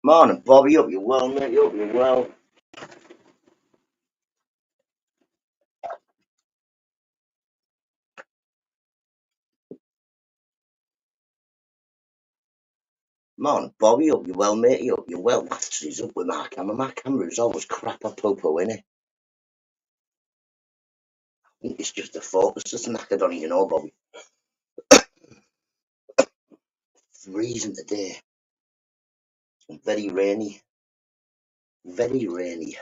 Morning, Bobby. Hope you're well, mate. Hope you're well. Morning, Bobby. Hope you're well, mate. Hope you're well. What's up with my camera? My camera is always crap a popo, innit? I think it's just the focus that's knackered on it, you know, Bobby. Freezing today. Very rainy. Very rainy.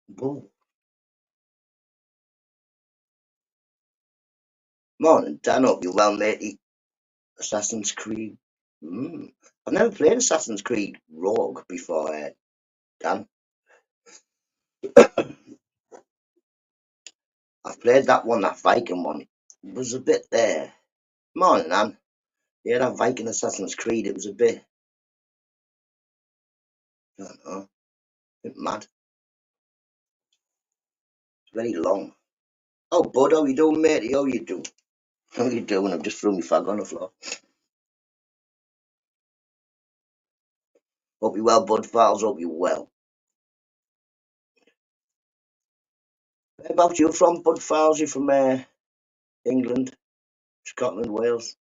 Whoa. Morning, Dan. Hope you're well, matey. Assassin's Creed. I've never played Assassin's Creed Rogue before, Dan. I've played that one, that Viking one. It was a bit there. Morning, Dan. Yeah, that Viking Assassin's Creed, it was a bit, I don't know, a bit mad. It's very long. Oh, bud, how you doing, matey? How you doing? How you doing? I've just threw my fag on the floor. Hope you're well, bud. Files, hope you're well. Where about you from, bud? Files, you from England, Scotland, Wales?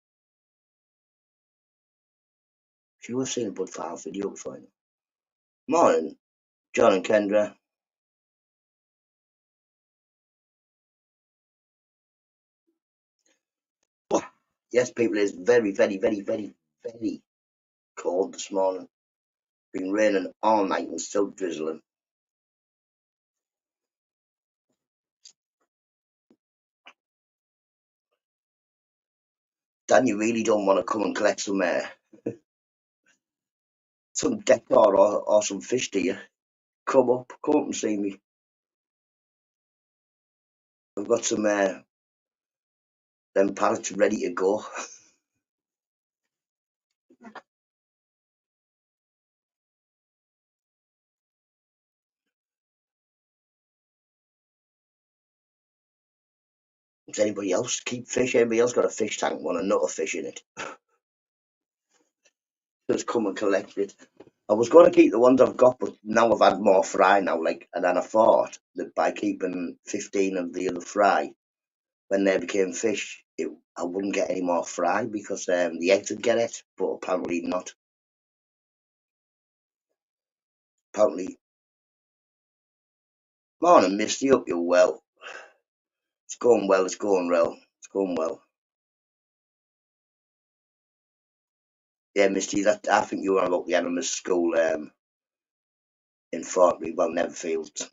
You were seeing a Bud Files video before. Morning, John and Kendra. Yes, people, it's very, very, very, very, very cold this morning. Been raining all night and still drizzling. Dan, you really don't want to come and collect some decor or some fish, do you? Come up and see me. I've got some them pallets ready to go. Does anybody else keep fish? Anybody else got a fish tank? Want a NUTTA fish in it? Just come and collect it. I was going to keep the ones I've got, but now I've had more fry now. And then I thought that by keeping 15 of the other fry, when they became fish, I wouldn't get any more fry because the eggs would get it, but apparently not. Apparently, morning, Misty. Hope you're well. It's going well. It's going well. It's going well. Yeah, Misty. That I think you were about the Animals School in Fortney, well, Neverfield.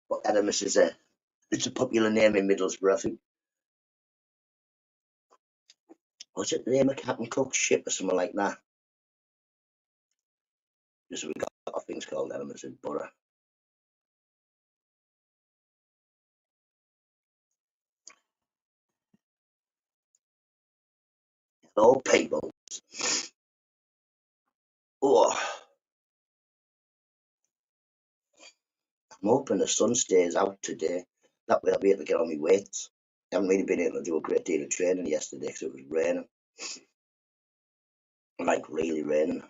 But Animus is it's a popular name in Middlesbrough. I think was it the name of Captain Cook's ship or something like that? Because we got a lot of things called Animus in Borough. Hello, people. Oh, I'm hoping the sun stays out today. That way I'll be able to get on my weights. I haven't really been able to do a great deal of training yesterday because it was raining. Like really raining.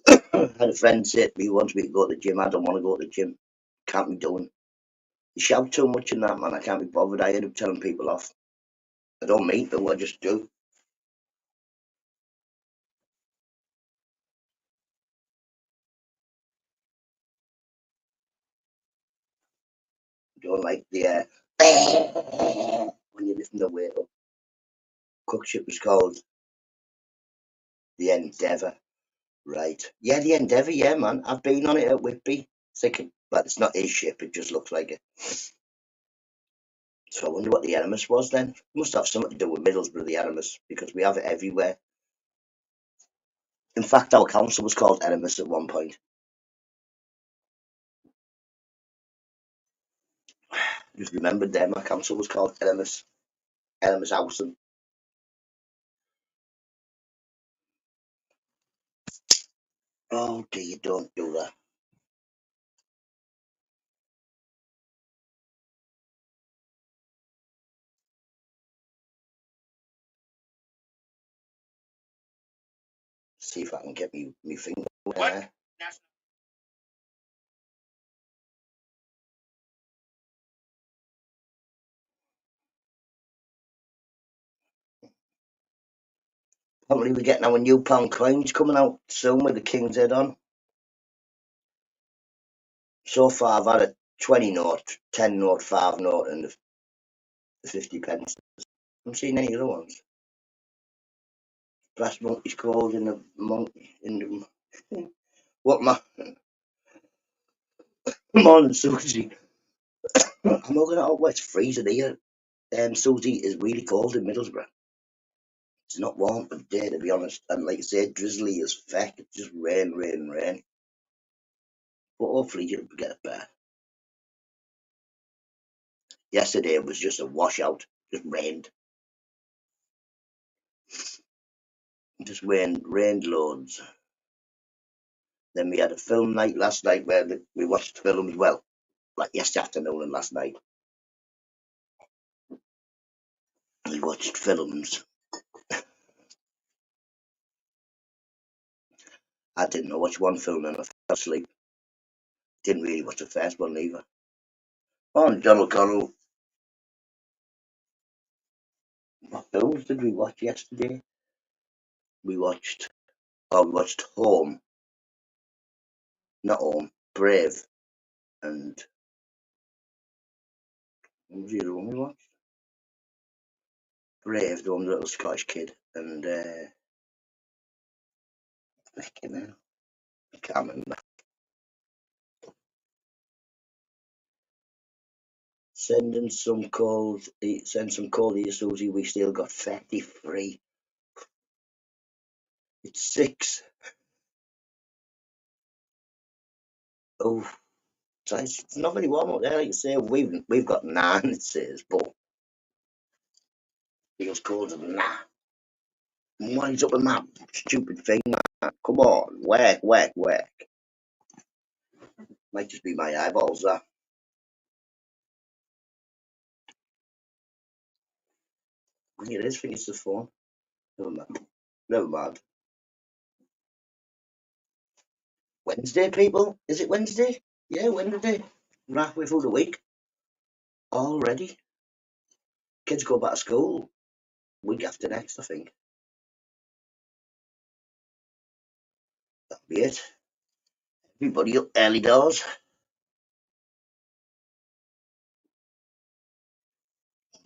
I had a friend say to me, he wants me to go to the gym. I don't want to go to the gym. Can't be doing. You shout too much in that, man. I can't be bothered. I end up telling people off. I don't mean to, I just do. Don't like the when you listen to the weight up. Cookship was called the Endeavour. Right. Yeah, the Endeavour, yeah, man. I've been on it at Whitby. Thinking, but it's not his ship, it just looks like it. So I wonder what the Animus was then. It must have something to do with Middlesbrough, the Animus, because we have it everywhere. In fact, our council was called Animus at one point. Just remembered them. Our council was called Animus. Animus Housen. Oh dear, don't do that. See if I can get me finger there. Probably we're getting our new pound coins coming out soon with the king's head on. So far, I've had a 20 note, 10 note, 5 note, and the 50 pence. I haven't seen any other ones. Brass monkey's called in the monkey in the what my morning, Susie. I'm looking at it's freezing here. Susie is really cold in Middlesbrough. It's not warm today, to be honest. And like I said, drizzly as feck. It's just rain, rain, rain. But hopefully you'll get it better. Yesterday it was just a washout. Just rained. Just rained loads. Then we had a film night last night where we watched films. Well, like yesterday afternoon and last night. We watched films. I didn't know watch one film and I fell asleep. Didn't really watch the first one either. Oh, and John O'Connell. What films did we watch yesterday? We watched we watched Home. Not Home. Brave. And what was the other one we watched? Brave, the one with the little Scottish kid. And I can't remember. Send some calls here, Susie. We still got 33. It's 6. Oh, so it's not very warm out there. Like you say, we've got 9. It says, but feels colder than that. What is up with that stupid thing, man? Come on, work, work, work. Might just be my eyeballs, that. It is. Think it's the phone. Never mind. Never mind. Wednesday, people. Is it Wednesday? Yeah, Wednesday. We're halfway through the week already. Kids go back to school week after next, I think. That'll be it. Everybody up early doors.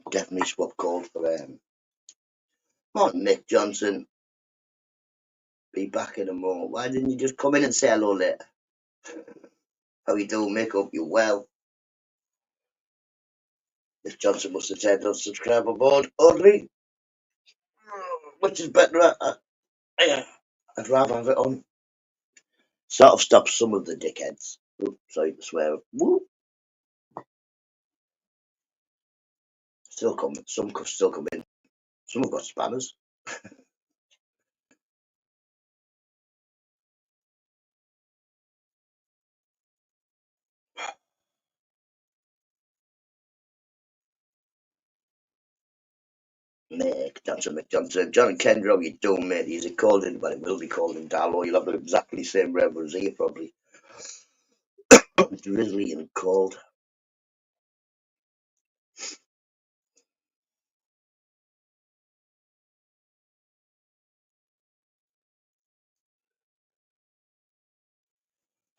Definitely swap calls for Morning, Nick Johnson. Be back in a moment. Why didn't you just come in and say hello later? How you doing, Mick? Hope you're well. Nick Johnson must have turned on subscriber board only. Which is better. I'd rather have it on. Sort of stops some of the dickheads. Oops, sorry to swear. Woo. Still coming. Some still come in. Some have got spanners. Mick Johnson. John and Kendra, how you doing, mate? He's a called in, but it will be called in Darlow. You'll have exactly the same reverence here, probably. It's drizzly and cold.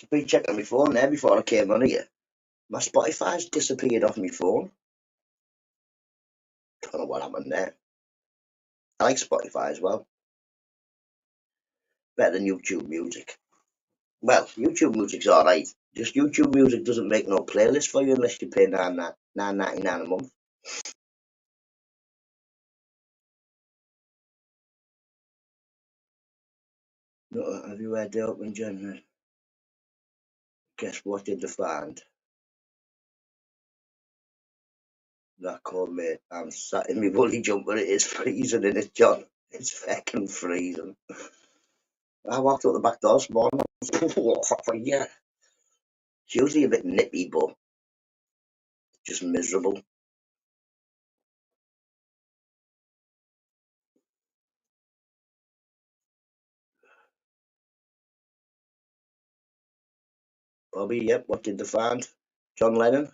I've been checking my phone there before I came on here. My Spotify's disappeared off my phone. Don't know what happened there. I like Spotify as well. Better than YouTube Music. Well, YouTube Music's alright. Just YouTube Music doesn't make no playlist for you unless you pay $9.99 a month. No, have you heard the open genre? Guess what did they find? That called me. I'm sat in my woolly jumper. It is freezing in it, John. It's fucking freezing. I walked out the back door this morning. Yeah, it's usually a bit nippy, but just miserable. Bobby, yep. What did they find? John Lennon?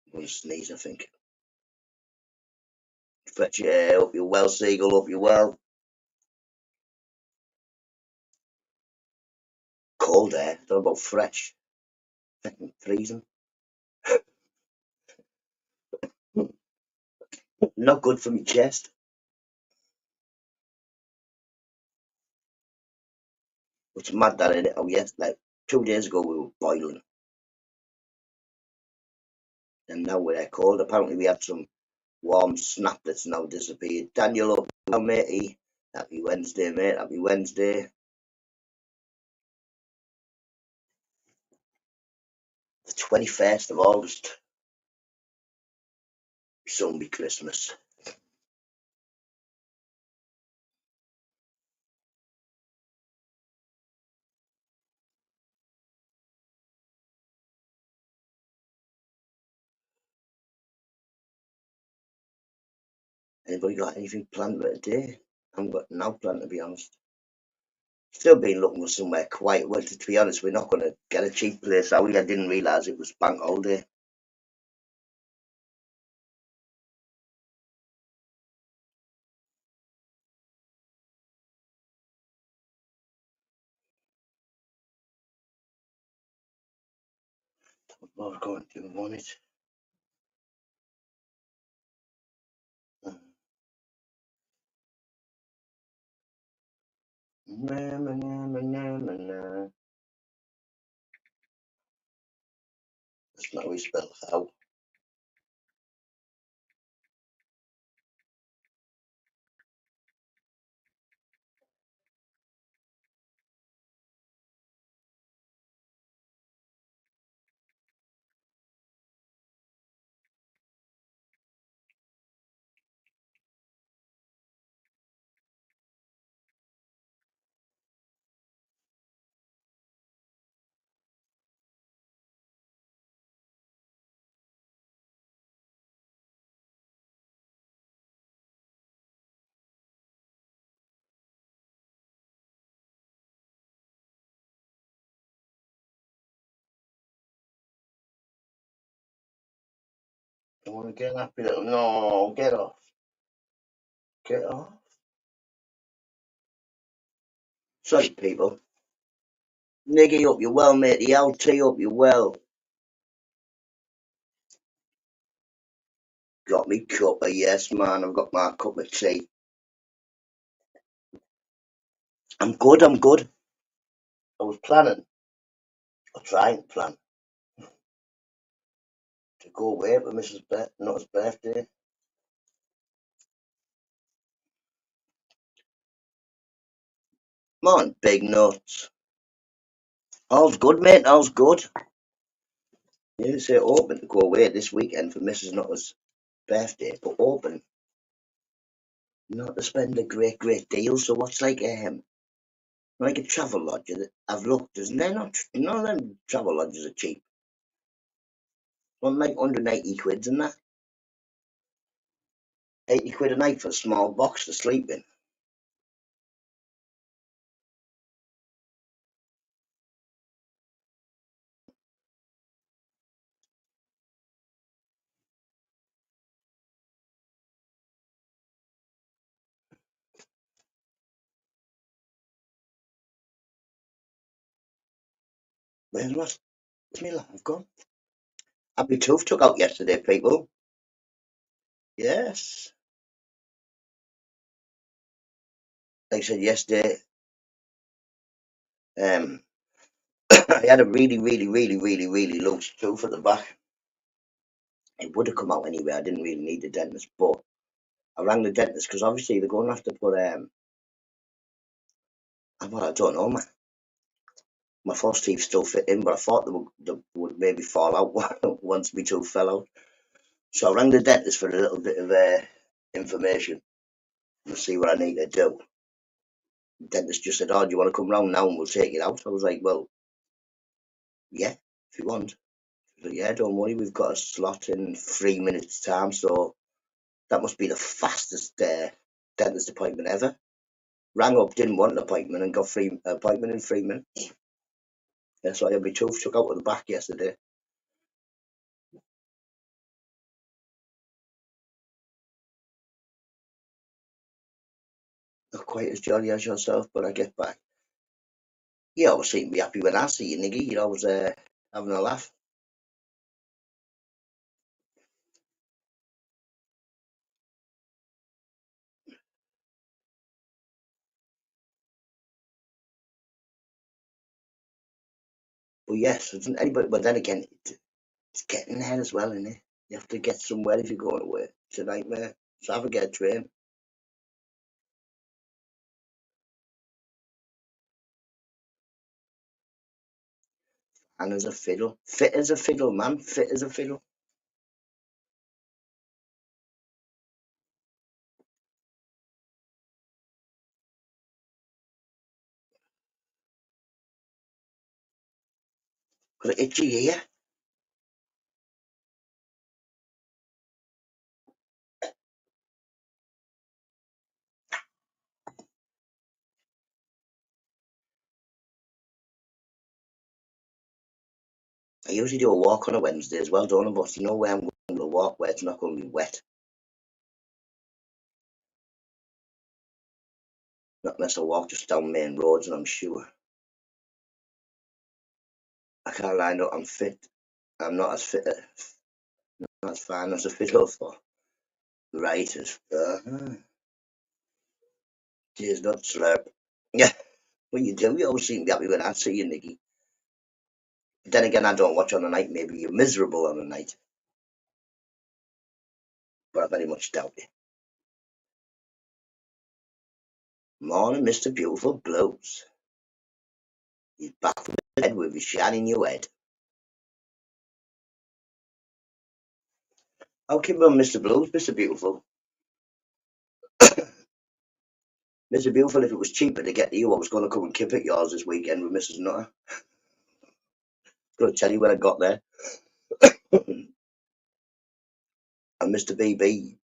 I'm gonna sneeze, I think. But yeah, hope you're well, Seagull. Hope you're well. Cold air. Don't know about fresh. Fucking freezing. Not good for my chest. It's mad that in it. Oh yes, like 2 days ago we were boiling, and now we're cold. Apparently we had some warm snap that's now disappeared. Daniel, up well, matey. Happy Wednesday, mate. Happy Wednesday. The 21st of August. Soon be Christmas. Anybody got anything planned for today? I haven't got no plan, to be honest. Still been looking for somewhere quiet. Well, to be honest, we're not going to get a cheap place out. I didn't realise it was bank holiday. What was going to do on it? Na, na, na, na, na, na. That's not how we spell how. I want to get happy little. No, get off. Get off. Sorry, people. Niggy up, you well, mate. The LT up, you well. Got me cup of yes, man. I've got my cup of tea. I'm good. I'm good. I was planning, or trying to plan, to go away for Mrs. Nutta's birthday. Come on, big nuts. All's good, mate. All's good. You say open to go away this weekend for Mrs. Nutta's birthday, but open not to spend a great deal. So what's like a travel lodge? I've looked, isn't there? Not none of them travel lodges are cheap. One like 180 quid, and that 80 quid a night for a small box to sleep in. Where's my life gone? Happy Tooth took out yesterday, people. Yes, like I said yesterday. Um, I had a really loose tooth at the back. It would have come out anyway. I didn't really need the dentist, but I rang the dentist because obviously they're going to have to put well, I don't know. My first teeth still fit in, but I thought they would maybe fall out once my tooth fell out. So I rang the dentist for a little bit of information to see what I need to do. The dentist just said, "Oh, do you want to come round now and we'll take it out?" I was like, "Well, yeah, if you want." He was like, "Yeah, don't worry, we've got a slot in 3 minutes time." So that must be the fastest dentist appointment ever. Rang up, didn't want an appointment, and got free appointment in 3 minutes. Yeah, so I had my tooth took out of the back yesterday. Not quite as jolly as yourself, but I get back. You always seem to be happy when I see you, Niggy. You're always having a laugh. But yes, isn't anybody? But then again, it's getting there as well, isn't it? You have to get somewhere if you're going away. It's a nightmare. So have a get a train. And as a fiddle. Fit as a fiddle, man. Fit as a fiddle. Got an itchy ear. I usually do a walk on a Wednesday as well, don't I? But you know where I'm going to walk where it's not going to be wet. Not unless I walk just down main roads, and I'm sure. I can't lie, no, I'm fit. I'm not as fit. Not as fine as a fiddle for. Right as. Cheers, not slurp. Yeah, what you do? You always seem to be happy when I see you, Nicky. Then again, I don't watch on the night. Maybe you're miserable on the night, but I very much doubt it. Morning, Mr. Beautiful Blues. He's back from the dead with his shining new head. I'll keep on Mr. Blues, Mr. Beautiful. Mr. Beautiful, if it was cheaper to get to you, I was going to come and kip at yours this weekend with Mrs. Nutter. Going to tell you when I got there. And Mr. BB,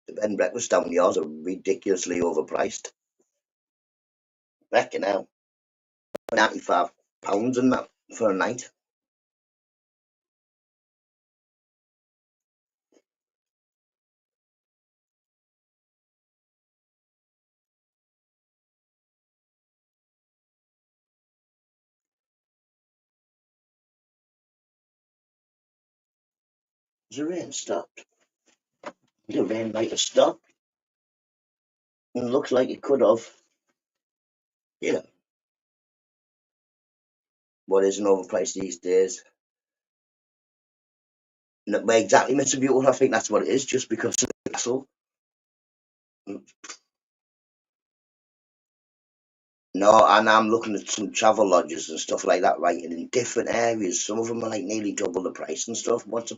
the bed and breakfast down yours are ridiculously overpriced. Reckon now, £95 and that for a night. Has the rain stopped? The rain might have stopped. It looks like it could have. You know, what is an overpriced these days? No, well, exactly, Mr. Beautiful. I think that's what it is, just because of the hassle. No, and I'm looking at some travel lodges and stuff like that, right? And in different areas, some of them are like nearly double the price and stuff. What's a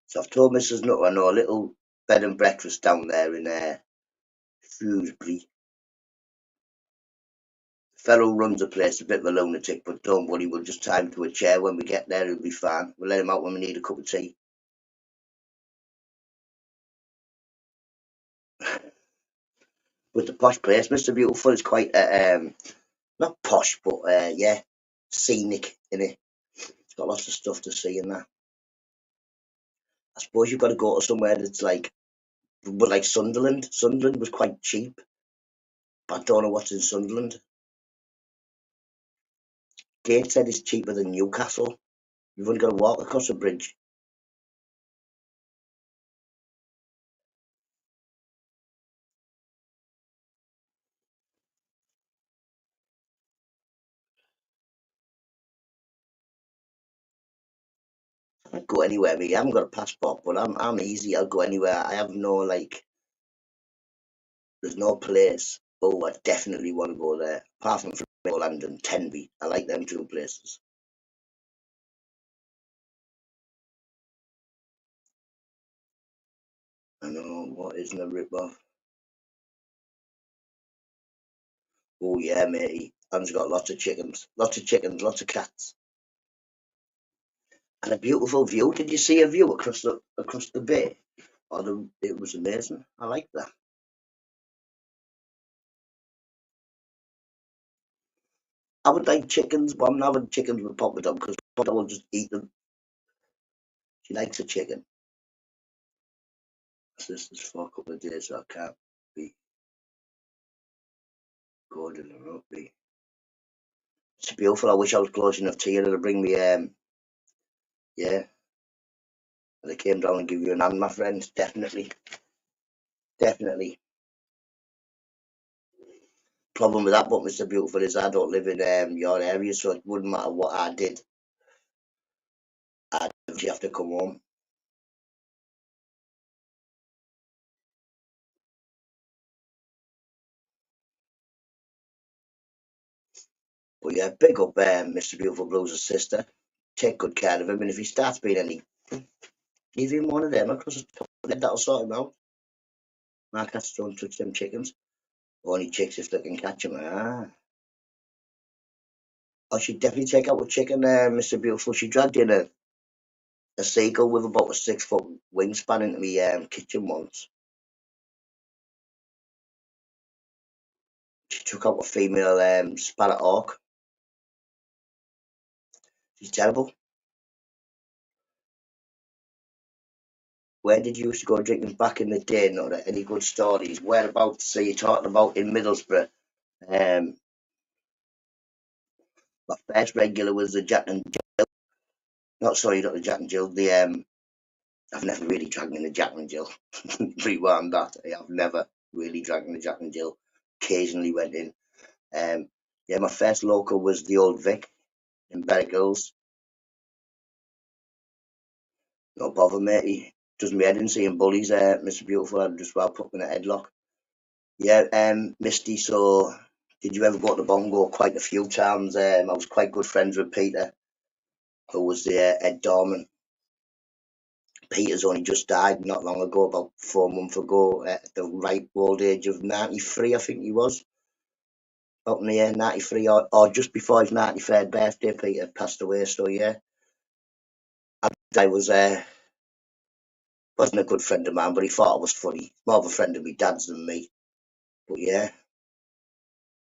So I've told Mrs. Nutter I know a little bed and breakfast down there in Shrewsbury. The fellow who runs the place, a bit of a lunatic, but don't worry, we'll just tie him to a chair when we get there. He'll be fine. We'll let him out when we need a cup of tea. But the posh place, Mr. Beautiful, is quite not posh, but yeah, scenic in it. It's got lots of stuff to see in that. I suppose you've got to go to somewhere that's like Sunderland. Sunderland was quite cheap, but I don't know what's in Sunderland. Gateshead is cheaper than Newcastle. You've only got to walk across a bridge. I'd go anywhere. I haven't got a passport, but I'm easy. I'll go anywhere. I have no there's no place. Oh, I definitely want to go there. Apart from Maryland and Tenby. I like them two places. I know, what isn't a rip-off? Oh yeah, matey. Anne's got lots of chickens. Lots of chickens, lots of cats. And a beautiful view. Did you see a view across the bay? It was amazing. I like that. I would like chickens, but I'm not having chickens with Papa Dog because Papa will just eat them. She likes a chicken. My sister's for a couple of days, so I can't be good in the rugby. It's beautiful. I wish I was close enough to you to bring me. Yeah, and I came down and give you an hand, my friend. Definitely, definitely. Problem with that, but Mr. Beautiful, is I don't live in your area, so it wouldn't matter what I did. I'd eventually have to come home. But yeah, big up Mr. Beautiful Blues' sister. Take good care of him, and if he starts being any, give him one of them across the top of the head, that'll sort him out. My cats don't touch them chickens. Only chicks if they can catch them. Ah. I should definitely take out a chicken, Mr. Beautiful. She dragged in a seagull with about a 6 foot wingspan into my kitchen once. She took out a female sparrow hawk. She's terrible. Where did you used to go drinking back in the day? Not any good stories. Whereabouts are you talking about in Middlesbrough? Um, my first regular was the Jack and Jill. Not sorry, not the Jack and Jill. I've never really drank in the Jack and Jill. Rewind that. I've never really drank in the Jack and Jill. Occasionally went in. Um, yeah, my first local was the Old Vic in Berwick Hills. No bother, matey. Does me head in seeing bullies, Mr. Beautiful. I'd just rather put in a headlock. Yeah, Misty. So, did you ever go to Bongo? Quite a few times. I was quite good friends with Peter, who was the head doorman. Peter's only just died not long ago, about 4 months ago, at the ripe old age of 93, I think he was. About in the year 93, or just before his 93rd birthday, Peter passed away. So, yeah, I wasn't a good friend of mine, but he thought I was funny. More of a friend of my dad's than me. But yeah,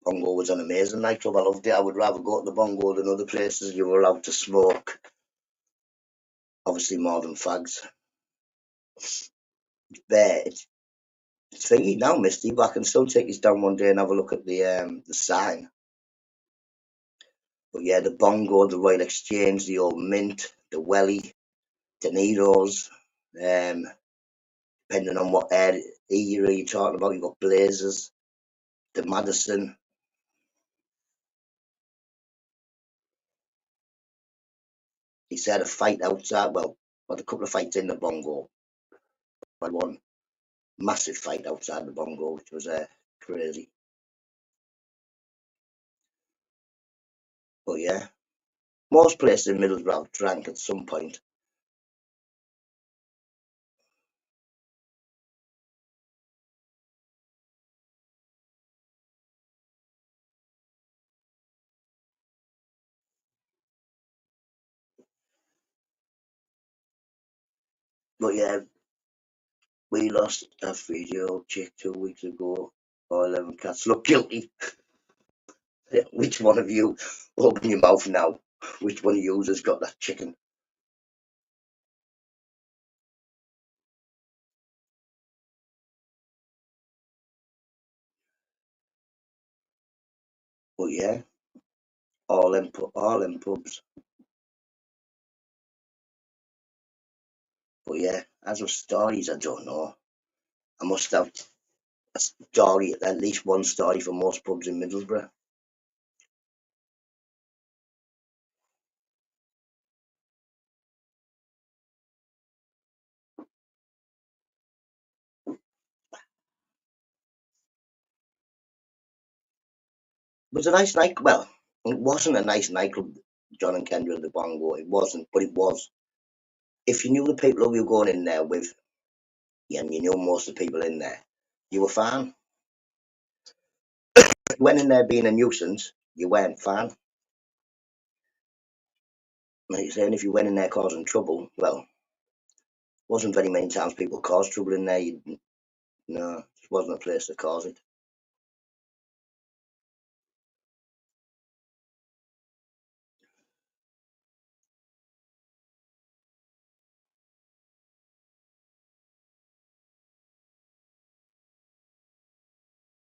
Bongo was an amazing nightclub. I loved it. I would rather go to the Bongo than other places. You were allowed to smoke, obviously more than fags. But it's thingy now, Misty, but I can still take you down one day and have a look at the sign. But yeah, the Bongo, the Royal Exchange, the Old Mint, the Welly, the Neros, depending on what era you're talking about, you've got Blazers, the Madison. He said a fight outside, well, had a couple of fights in the Bongo. Had one massive fight outside the Bongo, which was crazy. But yeah, most places in Middlesbrough drank at some point. But yeah, we lost a 3-year-old chick 2 weeks ago. All 11 cats look guilty. Which one of you, open your mouth now, which one of you has got that chicken? But yeah, all them pubs. But yeah, as of stories, I don't know. I must have a story, at least one story for most pubs in Middlesbrough. was a nice night. Well, it wasn't a nice nightclub, John and Kendra and the Bongo. It wasn't, but it was. If you knew the people who you were going in there with, yeah, and you knew most of the people in there, you were fine. If you went in there being a nuisance, you weren't fine. Like you're saying, if you went in there causing trouble, well, wasn't very many times people caused trouble in there. No, it wasn't a place to cause it.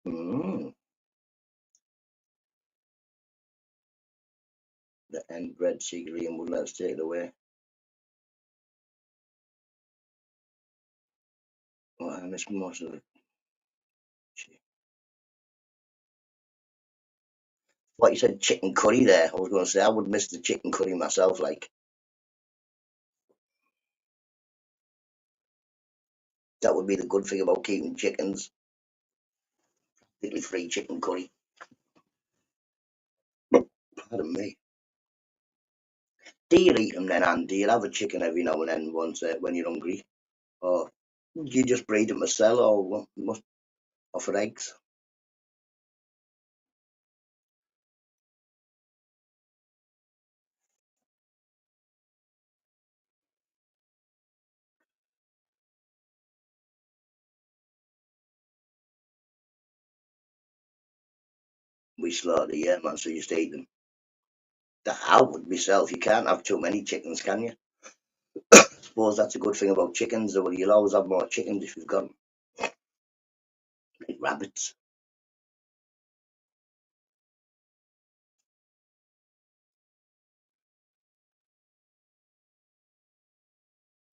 Mm, the end bred secretly and would let us take it away. Well, I missed most of it. What you said, chicken curry there. I was going to say I would miss the chicken curry myself. Like that would be the good thing about keeping chickens. Completely free chicken curry. Pardon me. Do you eat them then, Anne? Do you have a chicken every now and then once when you're hungry? Or do you just breed them to sell or or for eggs? We slaughter, yeah, man, so you just eat them. I would myself. You can't have too many chickens, can you? Suppose that's a good thing about chickens, though. You'll always have more chickens if you've got 'em. Like rabbits.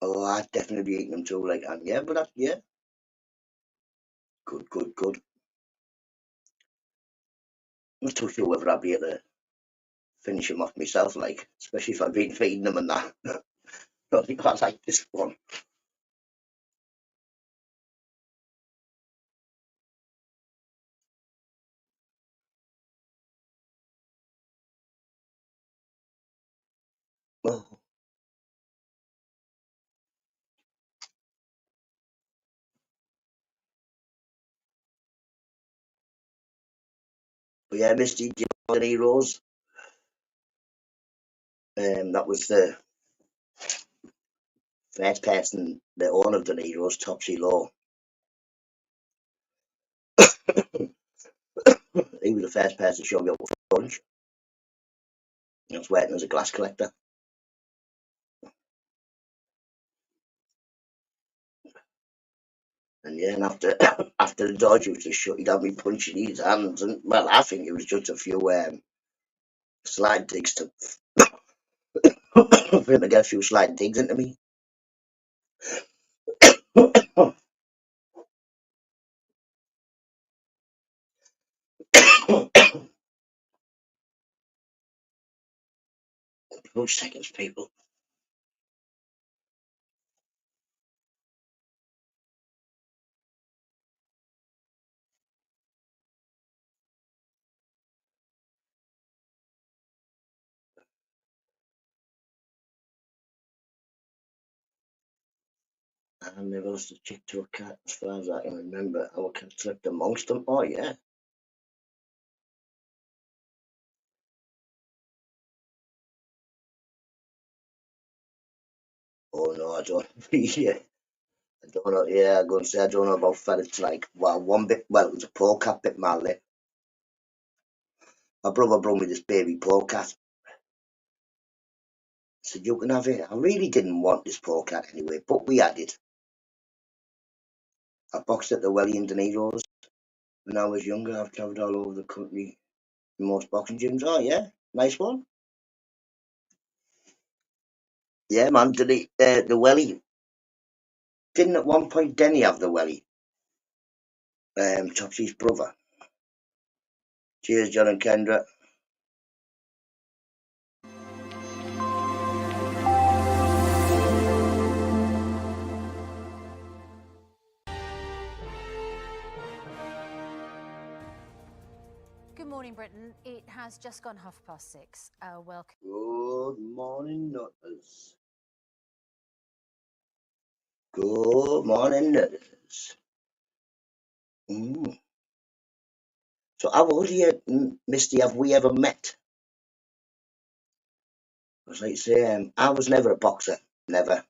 Oh, I'd definitely be eating them too, like, and yeah, but that, yeah, good, good, good. I'm not too sure whether I'd be able to finish them off myself, like, especially if I've been feeding them and that. I think I like this one. Oh, but yeah, Misty, do you know the Heroes? That was the first person, the owner of the Heroes, Topsy Law. He was the first person to show me up with lunch. I was working as a glass collector. And yeah, and after after the Dodge was just shut, he'd have me punching his hands. And well, I think it was just a few slide digs to for him to get a few slide digs into me. Few seconds, people. I never lost a chick to a cat, as far as I can remember. Our cat slept amongst them. Oh yeah. Oh no, I don't. Yeah, I don't know. Yeah, I'm going to say I don't know about ferrets. Like, well, one bit. Well, it was a polecat bit my lip. My brother brought me this baby polecat. Said you can have it. I really didn't want this polecat anyway, but we had it. I boxed at the Welly and De Niro's when I was younger. I've travelled all over the country in most boxing gyms. Oh yeah, nice one. Yeah, man. The Welly didn't at one point Denny have the Welly? Topsy's brother. Cheers, John and Kendra. Good morning, Britain. It has just gone 6:30. Welcome. Good morning, Nutters. Good morning, Nutters. Mm. So, how old are you, Misty? Have we ever met? I was like, say, I was never a boxer. Never.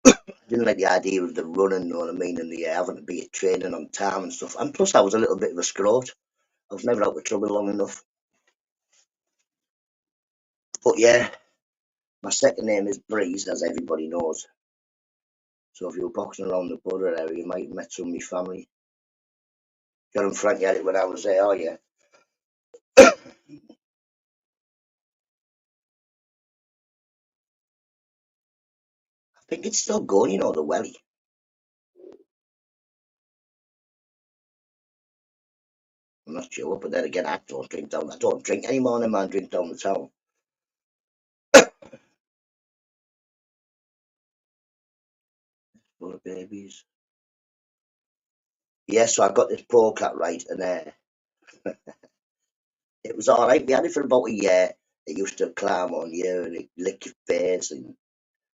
I didn't like the idea of the running, know what I mean, and the having to be at training on time and stuff. And plus, I was a little bit of a scrote. I was never out of trouble long enough. But yeah, my second name is Breeze, as everybody knows. So if you were boxing around the border area, you might have met some of my family. John and Frankie had it when I was there, oh yeah. I think it's still going, the welly. I'm not sure, but then again, I don't drink down. I don't drink anymore, and man drink down the town. Full of babies. Yeah, so I got this polecat right, and it was all right. We had it for about a year. It used to climb on you and it lick your face, and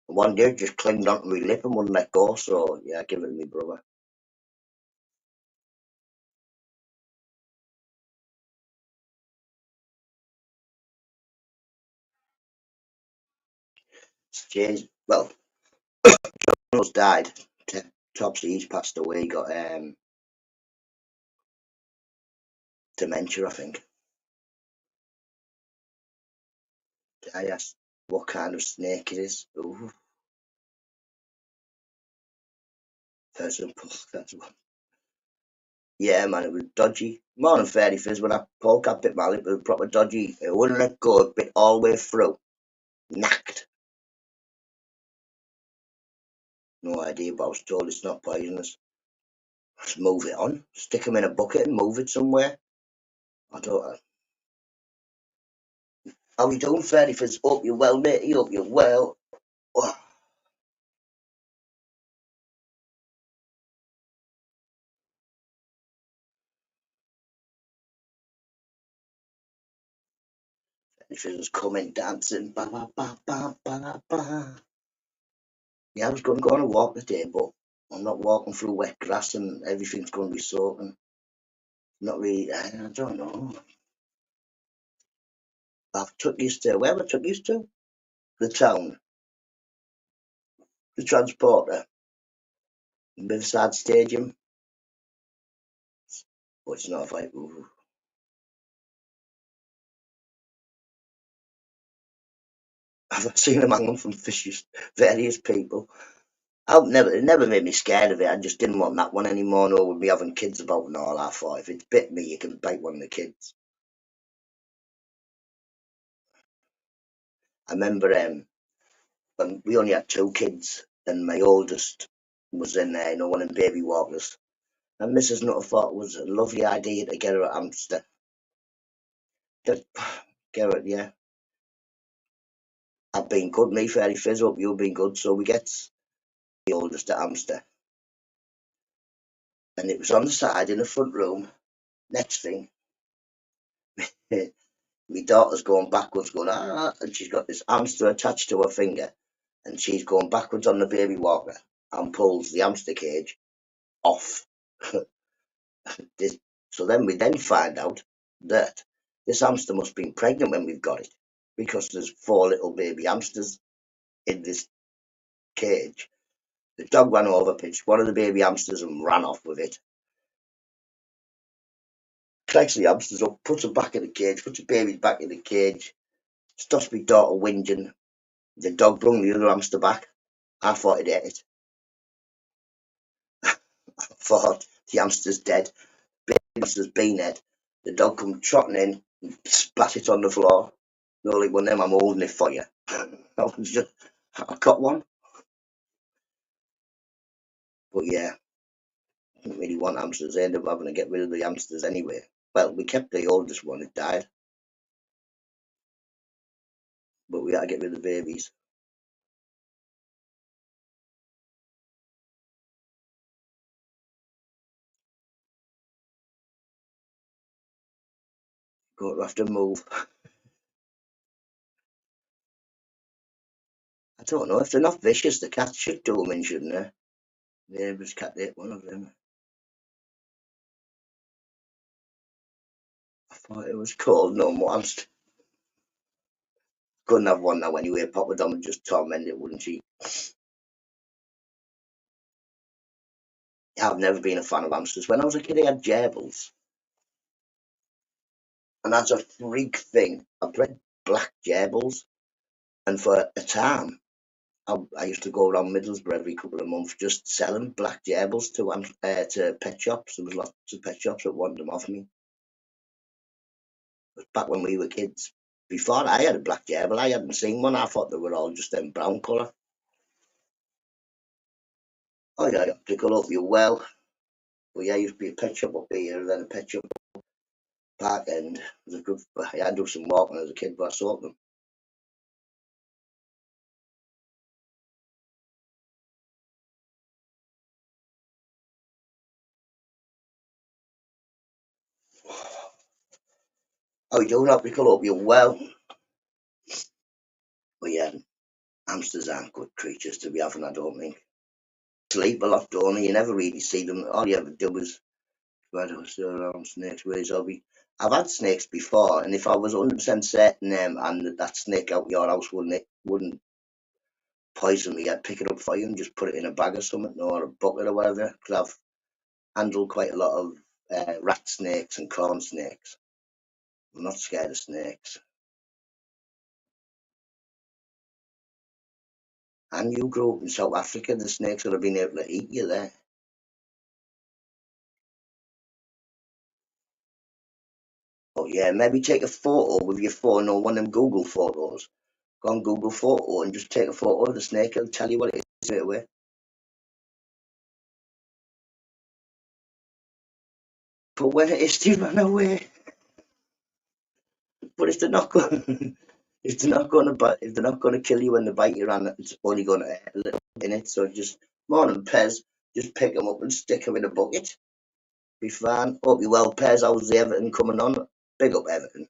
one day it just climbed onto my lip and wouldn't let go. So yeah, I give it to my brother. It's changed. Well, Jono's died. Topsy, he's passed away. He got dementia, I think. I asked what kind of snake it is. Ooh, pheasant. That's one. Yeah, man, it was dodgy. More than fairy fizz when I poke up bit my lip, it was proper dodgy. It wouldn't let go, it bit all the way through. Knacked. No idea, but I was told it's not poisonous. Just move it on. Stick them in a bucket and move it somewhere. I don't. How you doing, fairy fizz? Hope you're well, matey. Hope you're well. Oh, fairy fizz was coming dancing. Ba ba ba ba ba ba. Yeah, I was going to go on a walk today, but I'm not walking through wet grass and everything's going to be soaking. Not really. I don't know. I've took you to where have I took you to? The town, the transporter, Riverside Stadium. But it's not like ooh. I've seen them hanging from fishes, various people. It never made me scared of it. I just didn't want that one anymore. No, with me having kids about and all. I thought if it's bit me, you can bite one of the kids. I remember when we only had two kids, and my oldest was in there, one in baby walkers. And Mrs. Nutter thought it was a lovely idea to get her a hamster. Just get her, yeah. I've been good, me, Fairy Fizz, hope you've been good. So we get the oldest a hamster. And it was on the side in the front room. Next thing, my daughter's going backwards, going, ah, and she's got this hamster attached to her finger. And she's going backwards on the baby walker and pulls the hamster cage off. This, so then we then find out that this hamster must have been pregnant when we've got it because there's four little baby hamsters in this cage. The dog ran over, pinched one of the baby hamsters and ran off with it. Cracks the hamsters up, puts them back in the cage, puts the babies back in the cage, stops my daughter whinging. The dog brung the other hamster back. I thought he'd ate it. I thought the hamster's dead. The hamster's been dead. The dog come trotting in and spat it on the floor. No, like one of them, I'm holding it for you. I got one. But yeah, I didn't really want hamsters. I ended up having to get rid of the hamsters anyway. Well, we kept the oldest one, it died, but we had to get rid of the babies. Going to have to move. I don't know. If they're not vicious, the cats should do them in, shouldn't they? Neighbour's cat ate one of them. I thought it was called no monster. Couldn't have one now anyway. Papa Dom would just torment it, wouldn't she? I've never been a fan of hamsters. When I was a kid, I had gerbils. And that's a freak thing. I bred black gerbils. And for a time, I used to go around Middlesbrough every couple of months just selling black gerbils to pet shops. There was lots of pet shops that wanted them off me. But back when we were kids. Before I had a black gerbil, I hadn't seen one. I thought they were all just in brown colour. Oh yeah, pickle up you well. But yeah, used to be a pet shop up here, then a pet shop Park End. It was a good. Yeah, I do some walking as a kid, but I saw them. Oh, you do not pickle up you well. But yeah, hamsters aren't good creatures to be having. I don't think. Sleep a lot, don't they? You never really see them. All you ever do is spread around snakes with his hobby. I've had snakes before, and if I was 100% certain and that snake out your house wouldn't poison me, I'd pick it up for you and just put it in a bag or something or a bucket or whatever. Because I've handled quite a lot of rat snakes and corn snakes. I'm not scared of snakes. And you grew up in South Africa, the snakes would have been able to eat you there. Oh yeah, maybe take a photo with your phone or one of them Google photos. Go on Google Photo and just take a photo of the snake. It'll tell you what it is straight away. But when it is, they run away. But if they're not going, if they're not going to bite, if they're not going to kill you when they bite you, and it's only going to hurt a little in it. So just morning Pez, just pick them up and stick them in a bucket. Be fine. Hope you well, Pez. How's the Everton coming on? Big up Everton.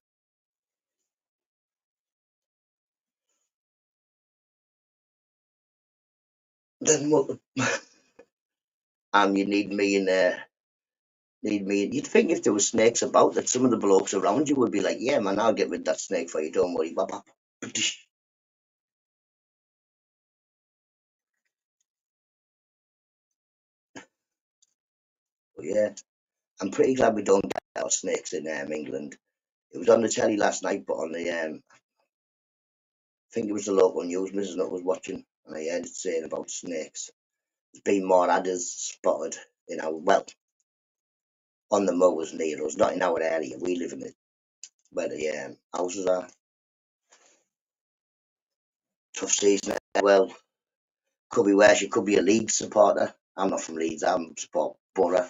Then what? And you need me in there. Need me. You'd think if there were snakes about that some of the blokes around you would be like, "Yeah, man, I'll get rid of that snake for you. Don't worry." Bop, bop. But yeah, I'm pretty glad we don't get our snakes in England. It was on the telly last night, but on the I think it was the local news. Mrs. Nut was watching, and I heard it saying about snakes. There's been more adders spotted in our on the moors near us, not in our area. We live in it where the houses are. Tough season. Well, could be worse. You could be a Leeds supporter. I'm not from Leeds. I'm support Borough.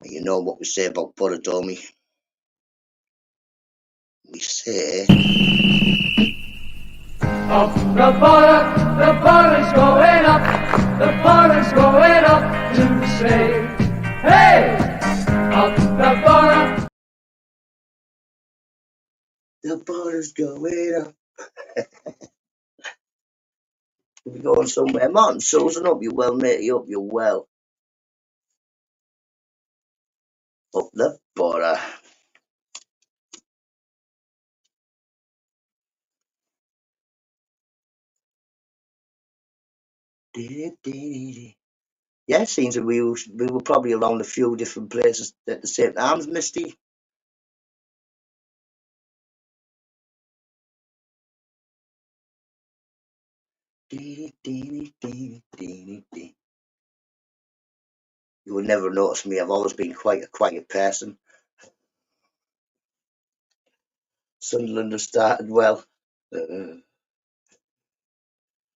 You know what we say about Borough, don't we? We say Up the borough's going up, the borough's going up to say, hey! Up the borough. the borough's going up. We're going somewhere. Martin Susan, hope you're well, matey. Hope you're well. Up the borough. Yeah, it seems that we were probably around a few different places at the same time, Misty. You would never notice me. I've always been quite a quiet person. Sunderland has started well. Uh,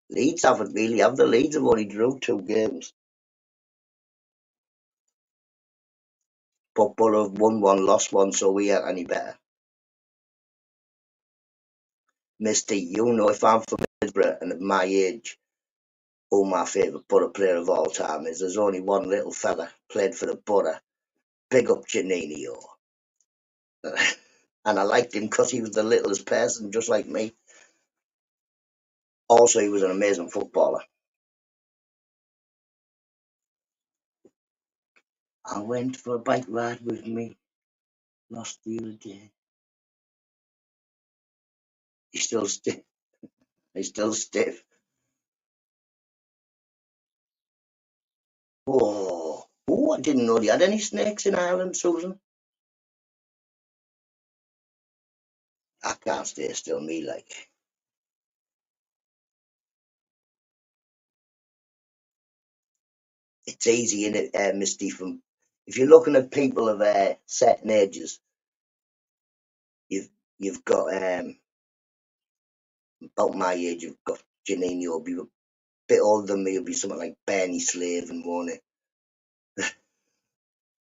Leeds haven't really. Have the Leeds have only drew 2 games. But Borough have won one, lost one, so we ain't any better. Misty, you know if I'm from Middlesbrough and at my age, who my favourite Borough player of all time is, there's only one little fella played for the Borough. Big up Janino. and I liked him because he was the littlest person, just like me. Also, he was an amazing footballer. I went for a bike ride with me, lost the other day. He's still stiff. He's still stiff. Oh, I didn't know they had any snakes in Ireland, Susan. I can't stay still, me like. It's easy, in it, Misty. From if you're looking at people of certain ages, you've you've got about my age. You've got Janine. You'll be a bit older than me. You'll be something like Bernie Slave and Warner, and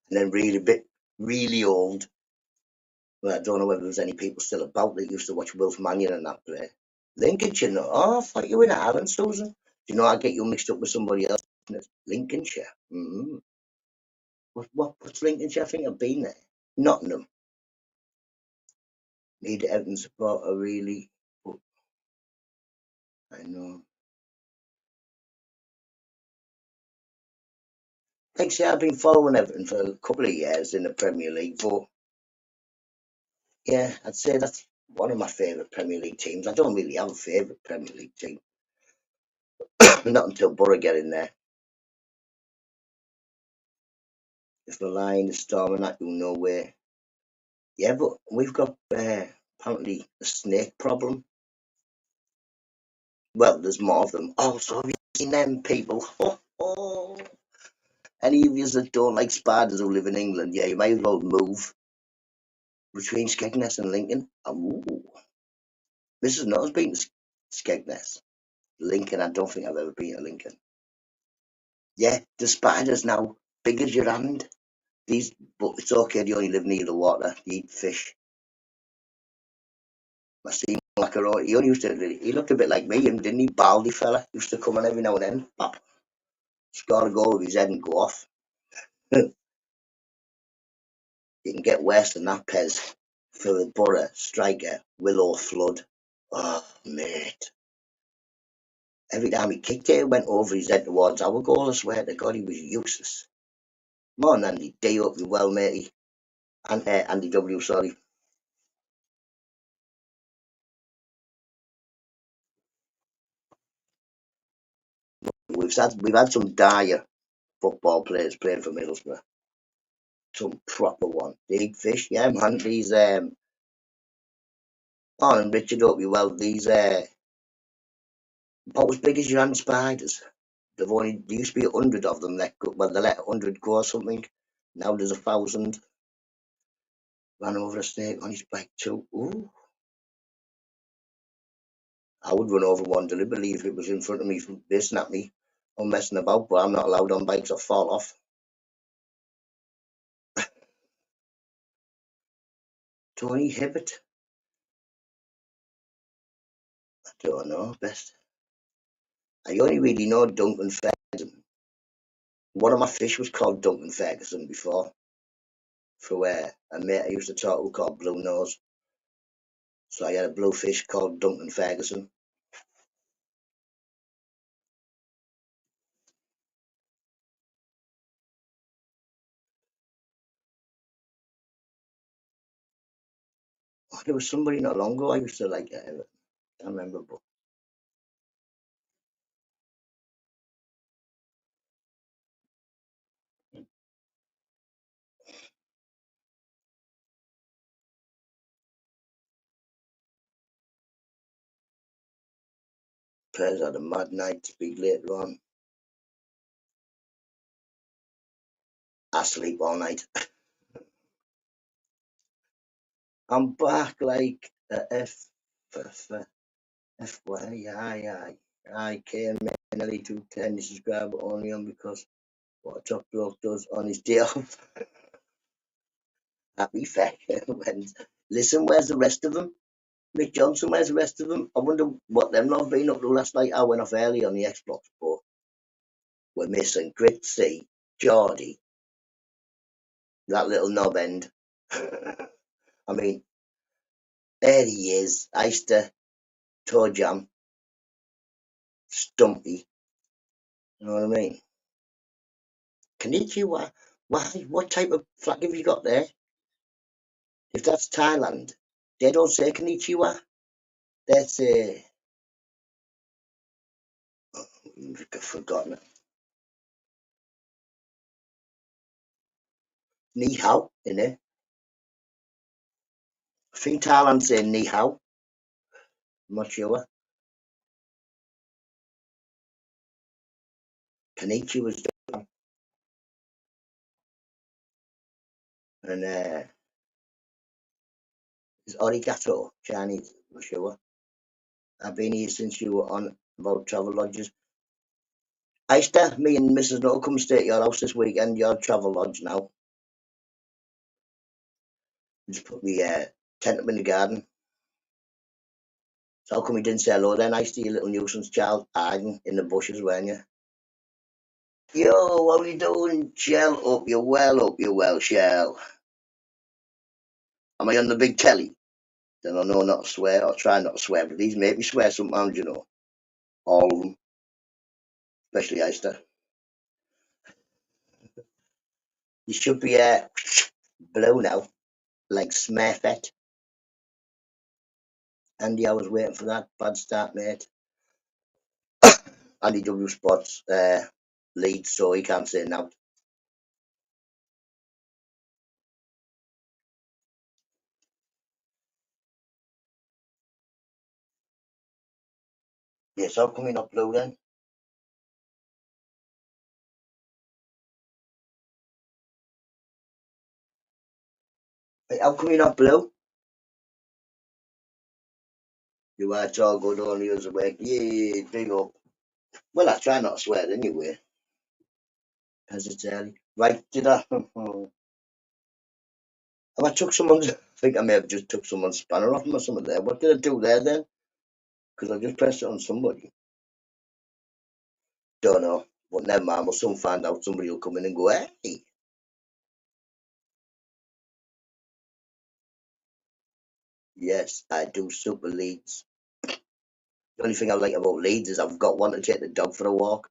then really old. Well, I don't know whether there's any people still about that used to watch Wilf Mannion and that play. Lincolnshire, no. Oh, I thought you were in Ireland, Susan. Do you know I get you mixed up with somebody else? It's Lincolnshire. What's Lincolnshire? I think I've been there. Nottingham. Need Everton supporter really, but I know. Like I say, I've been following Everton for a couple of years in the Premier League, but yeah, I'd say that's one of my favourite Premier League teams. I don't really have a favourite Premier League team, not until Borough get in there. If the Lion, the Storm, and that, you'll know where. Yeah, but we've got apparently a snake problem. Well, there's more of them. Oh, so have you seen them people? Any of you that don't like spiders who live in England, yeah, you might as well move between Skegness and Lincoln. Ooh. Mrs. Noah's been to Skegness. Lincoln, I don't think I've ever been to Lincoln. Yeah, the spiders now, big as your hand. These, but it's okay, they only live near the water, they eat fish. I see him like he only used to, he looked a bit like me, didn't he? Baldy fella. Used to come on every now and then, pop, score a goal with his head and go off. You can get worse than that, Pez. For the Borough striker, Willow Flood. Oh, mate. Every time he kicked it, it went over his head towards our goal. I swear to God, he was useless. Come on, Andy D, up you well, matey. And Andy W, sorry. We've had some dire football players playing for Middlesbrough. Some proper one. Big fish, yeah, man. These oh, and Richard up you well. These about as big as your hand spiders. There used to be 100 of them. They let 100 go or something. Now there's 1,000. Ran over a snake on his bike too. Ooh. I would run over one deliberately if it was in front of me, racing at me. I'm messing about, but I'm not allowed on bikes or fall off. Tony Hibbert? I don't know, best. I only really know Duncan Ferguson. One of my fish was called Duncan Ferguson before, for a mate I used to talk to called Blue Nose. So I had a blue fish called Duncan Ferguson. Oh, there was somebody not long ago I used to like. I can't remember, but players had a mad night to speak later on. I sleep all night. I'm back like FYI. I came in early 2:10. This is grab only on because what a top bloke does on his day off. Happy fair. Listen, where's the rest of them? Mick Johnson, where's the rest of them? I wonder what them lot have been up to last night. I went off early on the Xbox, but we're missing Gritzy, Geordie, that little knob end. I mean, There he is. Oyster, toe jam, Stumpy. You know what I mean? Konnichiwa. Why? What type of flag have you got there? If that's Thailand, they don't say Konnichiwa. They say, I've forgotten it. Ni hao, innit? I think Thailand say ni hao. I'm not sure. Konnichiwa's done. And is arigato Chinese, I'm not sure. I've been here since you were on about travel lodges. Oyster, me and Mrs. Nutter come stay at your house this weekend, your travel lodge now. Just put me tent up in the garden. So how come you didn't say hello then, Oyster, you little nuisance child, hiding in the bushes, weren't you? Yo, what are you doing? Shell up, you well, Shell. Am I on the big telly? Then I know not to swear, or try not to swear, but these make me swear sometimes, you know. All of them, especially Oyster. You should be blue now, like Smurfette. Andy, I was waiting for that. Bad start, mate. Andy W. Spots leads, so he can't say now. Yes, how come you're not blue then? Wait, how come you're not blue? You are, it's all good, only us awake. Yeah, big up. Well, I try not to swear anyway, as it's early. Right, did I? Have I took someone's? I think I may have just took someone's spanner off them or something there. What did I do there then? Because I just pressed it on somebody. Don't know. But never mind, we'll soon find out. Somebody will come in and go, hey. Yes, I do super leads. The only thing I like about Leeds is I've got one to take the dog for a walk.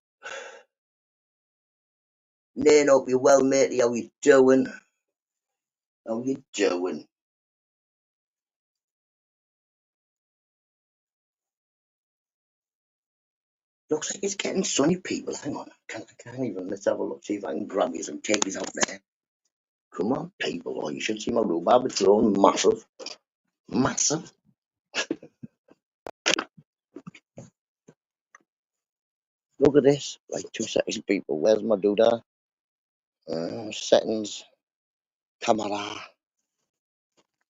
Nay, hope you're well, matey. How you doing? How you doing? Looks like it's getting sunny, people. Hang on. I can't even. Let's have a look. See if I can grab you and take you out there. Come on, people. Oh, you should see my rhubarb. It's grown massive. Massive. Look at this. Right, 2 seconds, people. Where's my doodah? Settings. Camera.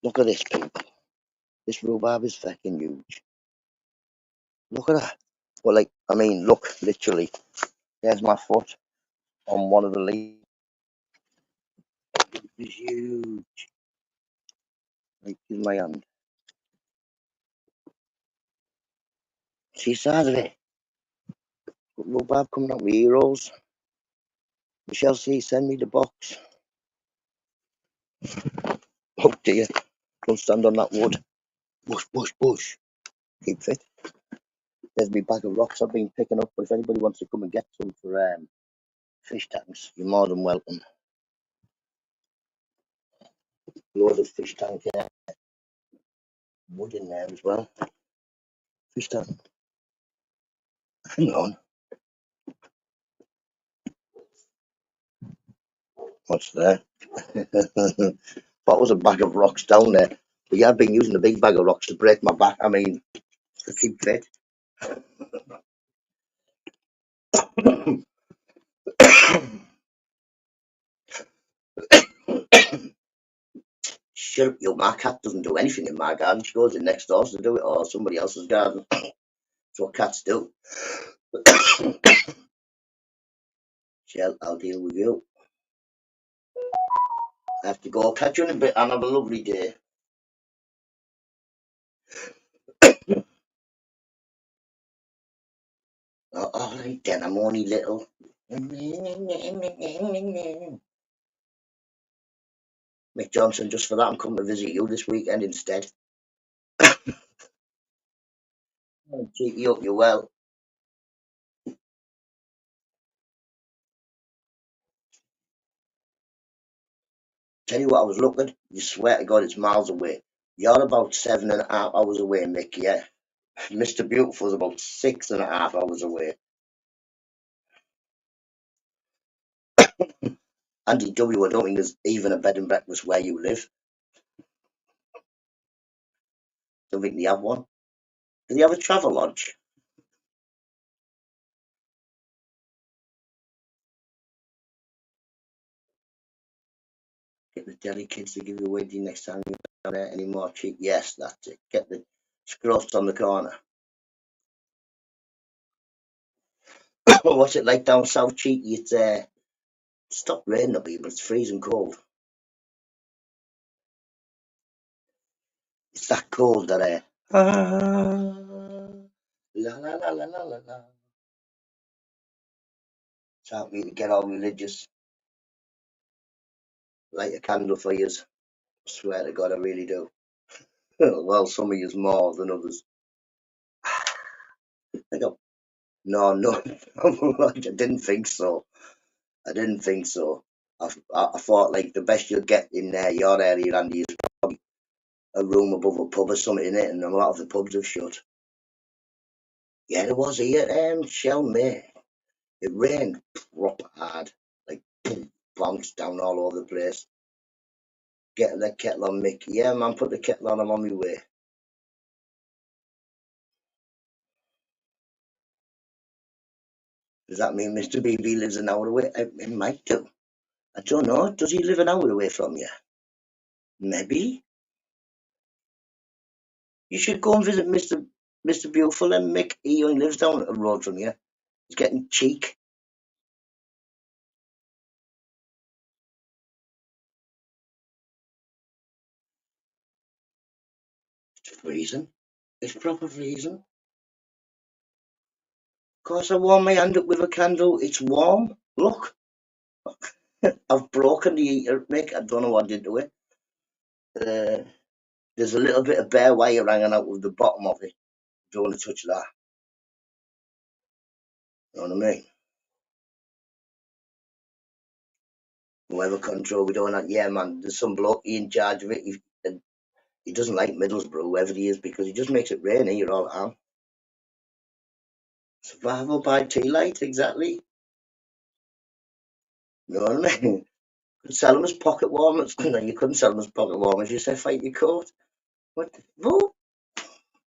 Look at this, people. This rhubarb is fucking huge. Look at that. Well, like, I mean, look, literally. There's my foot on one of the leaves. It's huge. Like, here's my hand. See the size of it? Rhubarb coming out with heroes. Michelle C, send me the box. Oh dear. Don't stand on that wood. Bush, bush, bush. Keep fit. There's me bag of rocks I've been picking up, but if anybody wants to come and get some for fish tanks, you're more than welcome. Load of fish tank wood in there as well. Fish tank. Hang on. What's there? That was a bag of rocks down there. But yeah, I've been using a big bag of rocks to break my back. I mean, to keep fit. Shut up, yo, my cat doesn't do anything in my garden. She goes in next door to do it, or somebody else's garden. That's what cats do. Shell, I'll deal with you. I have to go. Catch you in a bit and have a lovely day. All right then, I'm only little. Mick Johnson, just for that, I'm coming to visit you this weekend instead. Cheeky, hope you're well. Tell you what, I was looking. You swear to God, it's miles away. You're about 7.5 hours away, Mick. Yeah, Mr. Beautiful's about 6.5 hours away. Andy W, I don't think there's even a bed and breakfast where you live. Don't think they have one. Do they have a travel lodge? Get the deli kids to give you away the next time you're down there. Any more cheap? Yes, that's it. Get the scruffs on the corner. What's it like down south, cheeky? It's stopped raining up here, but it's freezing cold. It's that cold that la la la la la la la. It's out me to get all religious. Light a candle for yous. Swear to God, I really do. Well, some of yous more than others. I go, no, I didn't think so. I didn't think so. I thought like the best you'll get in your area, Andy, is probably a room above a pub or something in it, and a lot of the pubs have shut. Yeah, there was here, Shelmay. It rained proper hard, like boom, bounced down all over the place. Get the kettle on, Mick. Yeah, man, put the kettle on. I'm on my way. Does that mean Mr. BB lives an hour away? It might do. I don't know. Does he live an hour away from you? Maybe. You should go and visit Mr. Beautiful and Mick. He only lives down the road from you. He's getting cheek. It's freezing. It's proper freezing. Of course, I warm my hand up with a candle. It's warm. Look, I've broken the heater, Mick. I don't know what I did to it. There's a little bit of bare wire hanging out of the bottom of it. Don't want to touch that. You know what I mean? Whoever control we don't have. Yeah, man. There's some bloke in charge of it. He doesn't like Middlesbrough, whoever he is, because he just makes it rain here all the time. Survival by tea light, exactly. You know what I mean? Could sell them as pocket warmers. No, you couldn't sell them as pocket warmers. You said fight your coat. What? Who?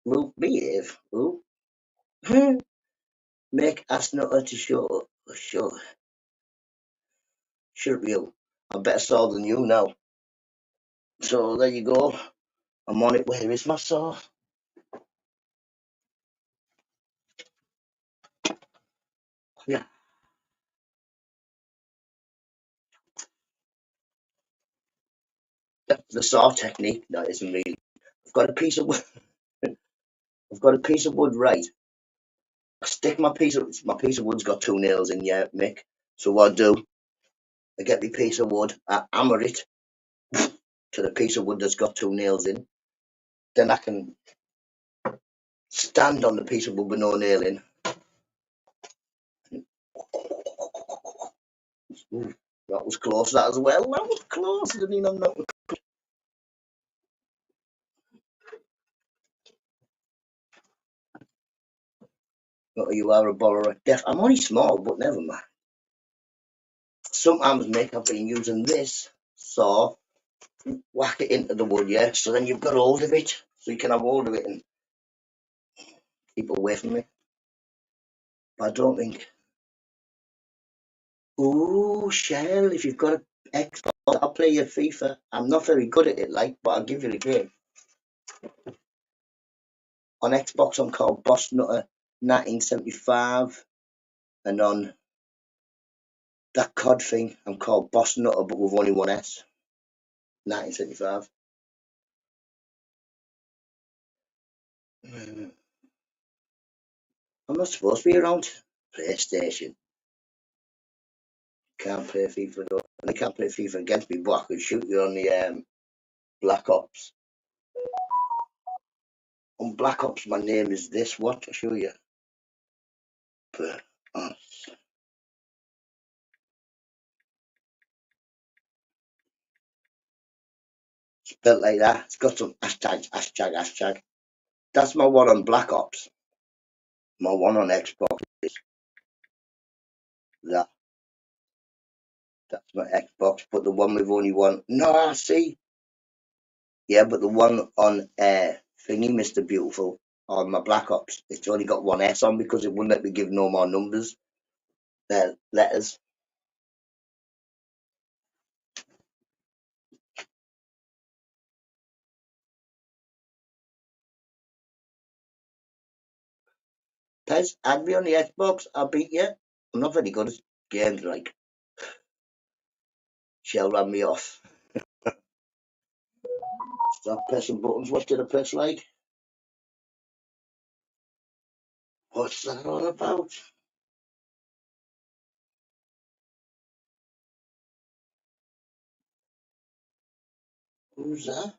Who? Behave. Who? Make ask NUTTA to show. Sure. Should be you. I'm better saw than you now. So there you go. I'm on it. Where is my saw? Yeah. The saw technique. That isn't really. I've got a piece of wood. I've got a piece of wood, right? I stick my piece of wood's got two nails in, yeah, Mick. So what I do, I get my piece of wood, I hammer it to the piece of wood that's got two nails in. Then I can stand on the piece of wood with no nail in. Ooh, that was close, that as well. That was close. I didn't even know. Oh, you are a borrower. I'm only small, but never mind. Sometimes, Mick, I've been using this saw, whack it into the wood, yeah. So then you've got hold of it, so you can have hold of it and keep away from me. But I don't think. Ooh, Shell, if you've got an Xbox, I'll play your FIFA. I'm not very good at it, like, but I'll give you the game. On Xbox, I'm called Boss Nutter 1975, and on that COD thing, I'm called Boss Nutter, but with only one S. 1975. I'm not supposed to be around PlayStation. Can't play FIFA though. And they can't play FIFA against me, but I could shoot you on the Black Ops. On Black Ops, my name is this. What? I'll show you. But, spelled like that. It's got some hashtag. That's my one on Black Ops. My one on Xbox is that. That's my Xbox. But the one with only one. No, I see. Yeah, but the one on thingy, Mr. Beautiful, on my Black Ops, it's only got one S on because it wouldn't let me give no more numbers. Letters. Pez, add me on the Xbox. I'll beat you. I'm not very good at games like Shell ran me off. Stop pressing buttons. What did I press like? What's that all about? Who's that?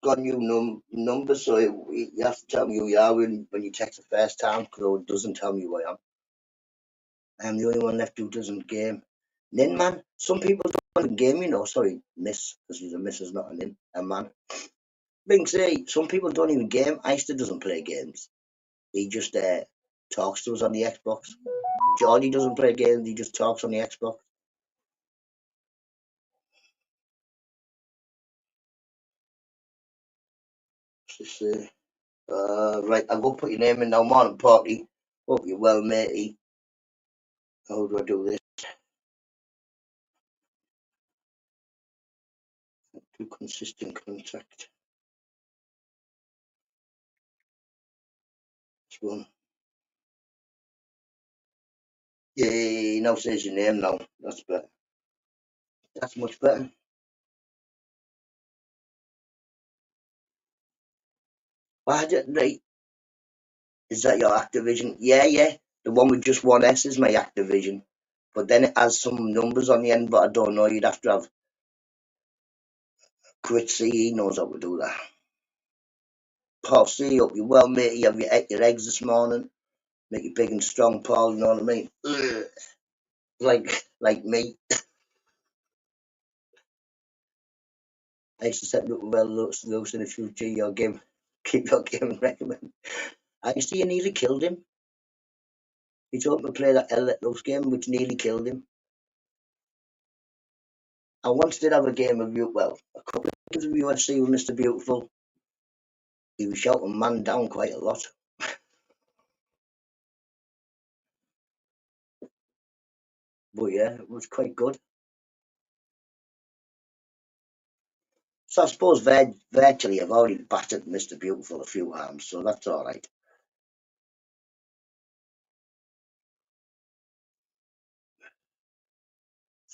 Got new number, so you have to tell me who you are when you text the first time, because it doesn't tell me who I am. I'm the only one left who doesn't game. Nin man, some people don't even game, you know. Sorry, miss, because he's a miss, is not a nin, a man. Bing say, some people don't even game. Eister doesn't play games. He just talks to us on the Xbox. Geordie doesn't play games, he just talks on the Xbox. Just, right, I'll go put your name in now, morning party. Hope you're well, matey. How do I do this? To consistent contact. This one. Yay, now says your name now. That's better. That's much better. Why right? Is that your Activision? Yeah. The one with just one S is my Activision. But then it has some numbers on the end, but I don't know. You'd have to have Quit C. He knows how to do that. Paul C. Up you well, mate. You have your eggs this morning. Make you big and strong, Paul. You know what I mean? Ugh. Like me. I used to set up well loose in the future. Your game, keep your game and recommend. I used to you nearly killed him. He told me to play that Let Loose game, which nearly killed him. I once did have a game of a couple of games of UFC with Mr. Beautiful. He was shouting man down quite a lot. But yeah, it was quite good. So I suppose virtually I've already battered Mr. Beautiful a few times, so that's all right.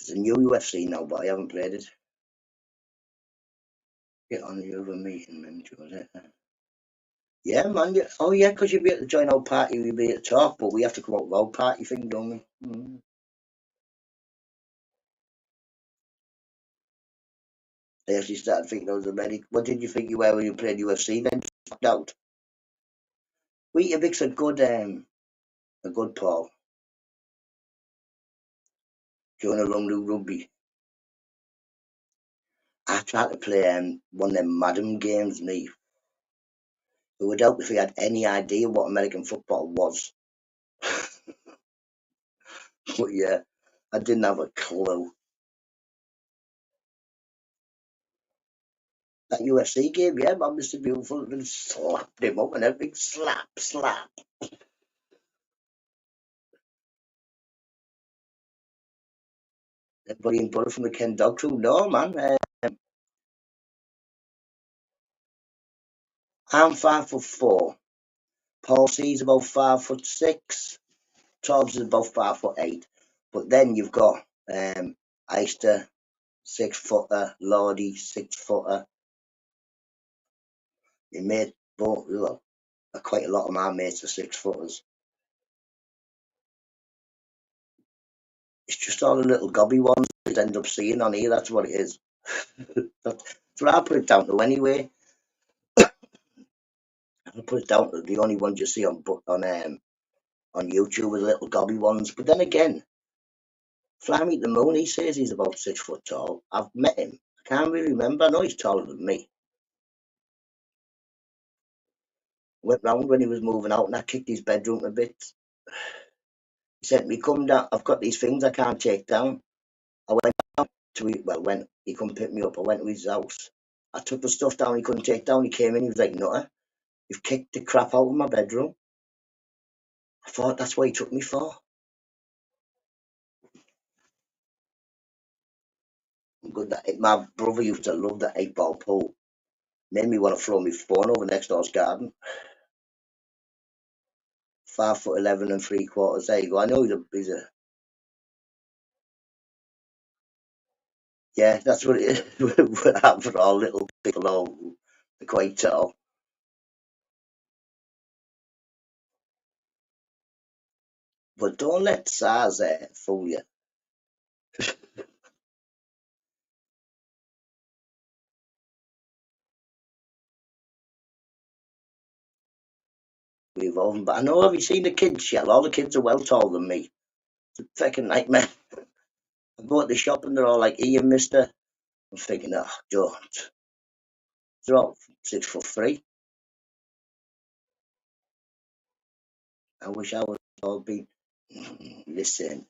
There's a new UFC now, but I haven't played it. Get on the other meeting, man. Yeah, man. Yeah. Oh, yeah, because you'll be able to join our party, we'll be able to talk, but we have to come up with our party thing, don't we? I actually started thinking I was a medic. What did you think you were when you played UFC then? Fucked out. Weetabix a good Paul. Join a long new rugby. I tried to play one of them Madam games, me. It would help if we had any idea what American football was. But yeah, I didn't have a clue. That UFC game, yeah, man, Mr. Beautiful, and slapped him up and everything. Slap. Everybody in brother from the Ken Dog crew, no, man. I'm 5'4". Paul C's about 5'6". Tobbs is about 5'8". But then you've got Eister, 6-footer, Lordy, 6-footer. Your mate, both, well, quite a lot of my mates are 6-footers. It's just all the little gobby ones that you end up seeing on here. That's what it is. That's what I put it down to anyway. I put it down to the only ones you see on YouTube are the little gobby ones. But then again, Fly Me to the Moon, he says he's about 6 foot tall. I've met him. I can't really remember. I know he's taller than me. Went round when he was moving out and I kicked his bedroom a bit. He said to me, come down. I've got these things I can't take down. I went down when he come pick me up, I went to his house. I took the stuff down he couldn't take down. He came in, he was like, "Nutter, you've kicked the crap out of my bedroom." I thought that's what he took me for. Good that my brother used to love that 8 ball pool. Made me want to throw my phone over next door's garden. 5'11" and 3/4. There you go. I know he's a yeah, that's what it is. For all little people, all quite tall. But don't let size fool you. We evolving, but I know. Have you seen the kids, Shell? All the kids are well taller than me. It's a fucking nightmare. I go to the shop and they're all like, "Ian, Mister." I'm thinking, oh, don't. They're all 6'3". I wish I was all big. Listen.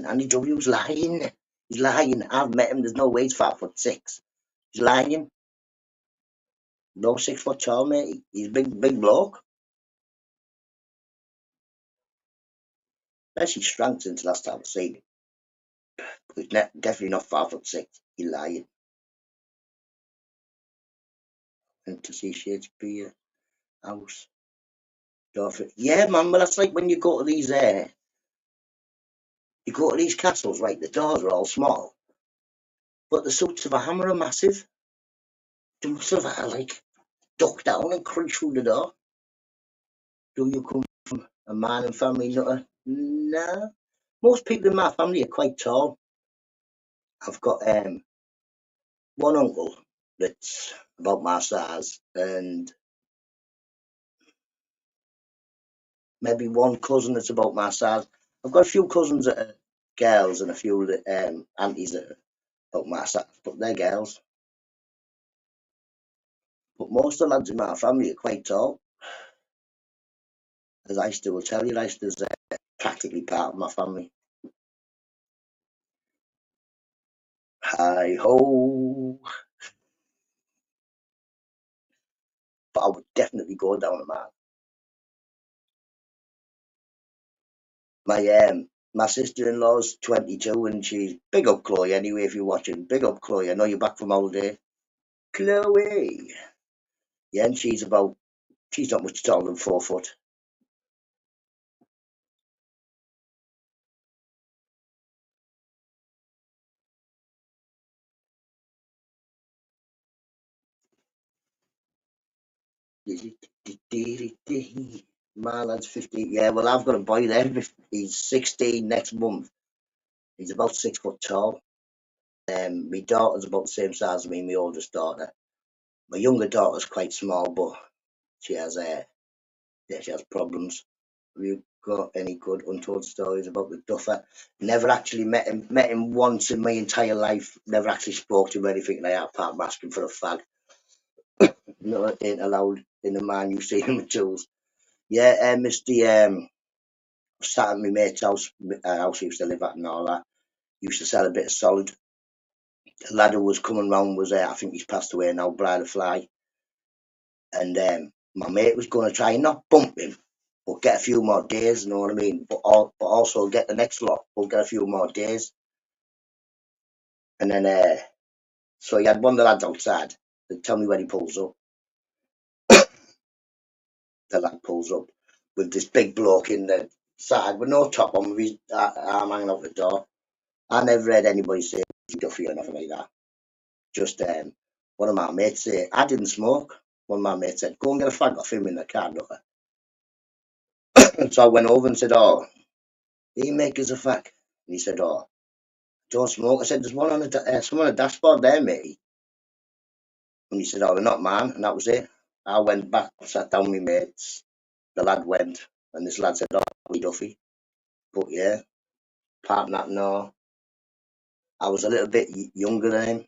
Andy W's lying. He's lying. I've met him. There's no way he's 5'6". He's lying. No 6 foot tall, mate. He's a big bloke. Unless he's shrunk since last time I seen him. But he's definitely not 5'6". He's lying. Went to see Shakespeare house. Yeah, man. But that's like when you go to these castles, right? The doors are all small, but the suits of a hammer are massive. They must have had like duck down and crunch through the door. Do you come from a man and family nutter? Nah. Most people in my family are quite tall. I've got one uncle that's about my size, and maybe one cousin that's about my size. I've got a few cousins that are girls and a few aunties that are about my size, but they're girls. But most of the lads in my family are quite tall. As I still will tell you, Leicester's practically part of my family. Hi ho! But I would definitely go down a man. My sister-in-law's 22 and she's big up Chloe anyway. If you're watching, big up Chloe. I know you're back from holiday, Chloe. Yeah, and she's not much taller than 4 foot. My lad's 15. Yeah, well, I've got a boy there. He's 16 next month. He's about 6 foot tall. My daughter's about the same size as me, my oldest daughter. My younger daughter's quite small, but she has she has problems. Have you got any good untold stories about the duffer? Never actually met him. Met him once in my entire life. Never actually spoke to him or anything like that, apart from asking for a fag. No, it ain't allowed in the man you see him with tools. Yeah, Mr. Sat at my mate's house, house he used to live at and all that. Used to sell a bit of solid. The lad who was coming round was I think he's passed away now, Bride of Fly. And my mate was going to try and not bump him, but get a few more days, you know what I mean? But also get the next lot, but get a few more days. And then, so he had one of the lads outside. Tell me when he pulls up. The lad pulls up with this big bloke in the side with no top on, with his arm hanging out the door. I never heard anybody say Duffy or nothing like that. Just one of my mates said, I didn't smoke. One of my mates said, go and get a fag off him in the car, Duffy. And so I went over and said, oh, he make us a fag. And he said, oh, don't smoke. I said, there's one on the someone on the dashboard there, mate. And he said, oh, they're not mine. And that was it. I went back, sat down with my mates. The lad went, and this lad said, "Oh, we Duffy." But yeah, apart from that, no. I was a little bit younger than him.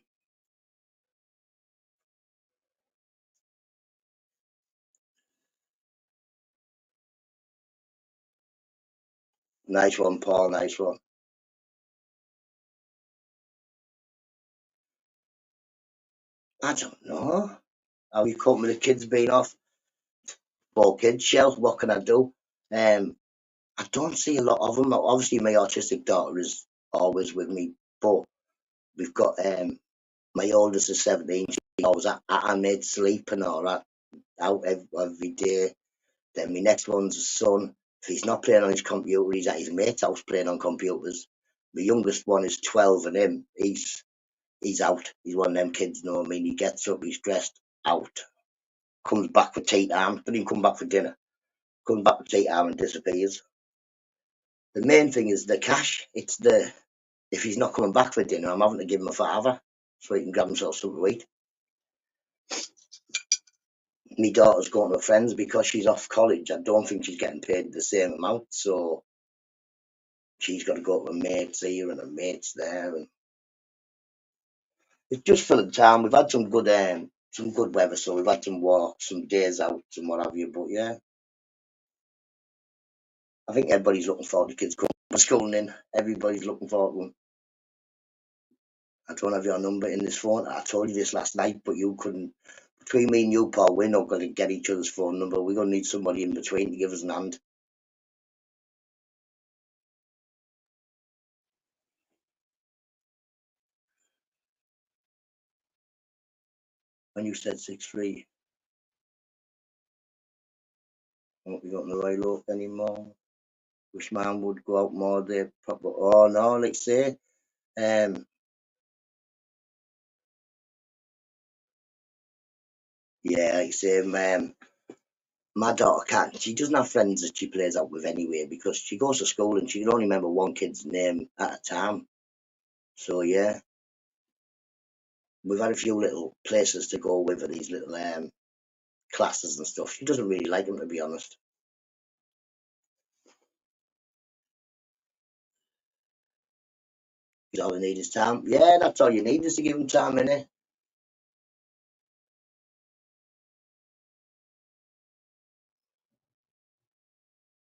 Nice one, Paul. Nice one. I don't know. How you coping with the kids being off? 4 kids, Shell. What can I do? I don't see a lot of them. Obviously, my autistic daughter is always with me, but we've got my oldest is 17. She's always at her mate sleep and all that, out every day. Then my next one's a son. If he's not playing on his computer, he's at his mate's house playing on computers. My youngest one is 12, and he's out. He's one of them kids, you know what I mean? He gets up, he's dressed, out, comes back for tea time, doesn't even come back for dinner, comes back for tea time and disappears. The main thing is the cash. It's the if he's not coming back for dinner, I'm having to give him a father so he can grab himself something to eat. My daughter's going to her friends because she's off college. I don't think she's getting paid the same amount, so she's got to go to her mates here and her mates there, and it's just filling time. We've had some good weather, so we've had some walks, some days out, and what have you. But yeah, I think everybody's looking forward to kids coming to school in. Everybody's looking forward to them. I don't have your number in this phone. I told you this last night, but you couldn't. Between me and you, Paul, we're not going to get each other's phone number. We're going to need somebody in between to give us an hand. When you said 6'3", we got in the right look anymore. Wish man would go out more there. Proper. Oh no, let's say. Yeah, like say, my daughter can't. She doesn't have friends that she plays out with anyway because she goes to school and she can only remember one kid's name at a time. So yeah, we've had a few little places to go with her, these little classes and stuff. She doesn't really like them, to be honest. All they need is time. Yeah, that's all you need is to give them time, innit?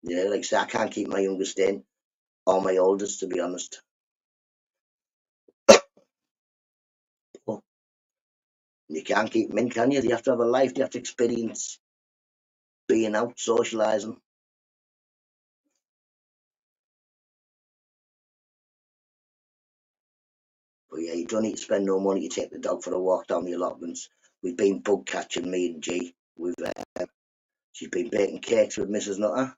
Yeah, like I say, I can't keep my youngest in or my oldest, to be honest. But you can't keep them in, can you? They have to have a life. They have to experience being out, socialising. But yeah, you don't need to spend no money to take the dog for a walk down the allotments. We've been bug catching, me and G. She's been baking cakes with Mrs. Nutter.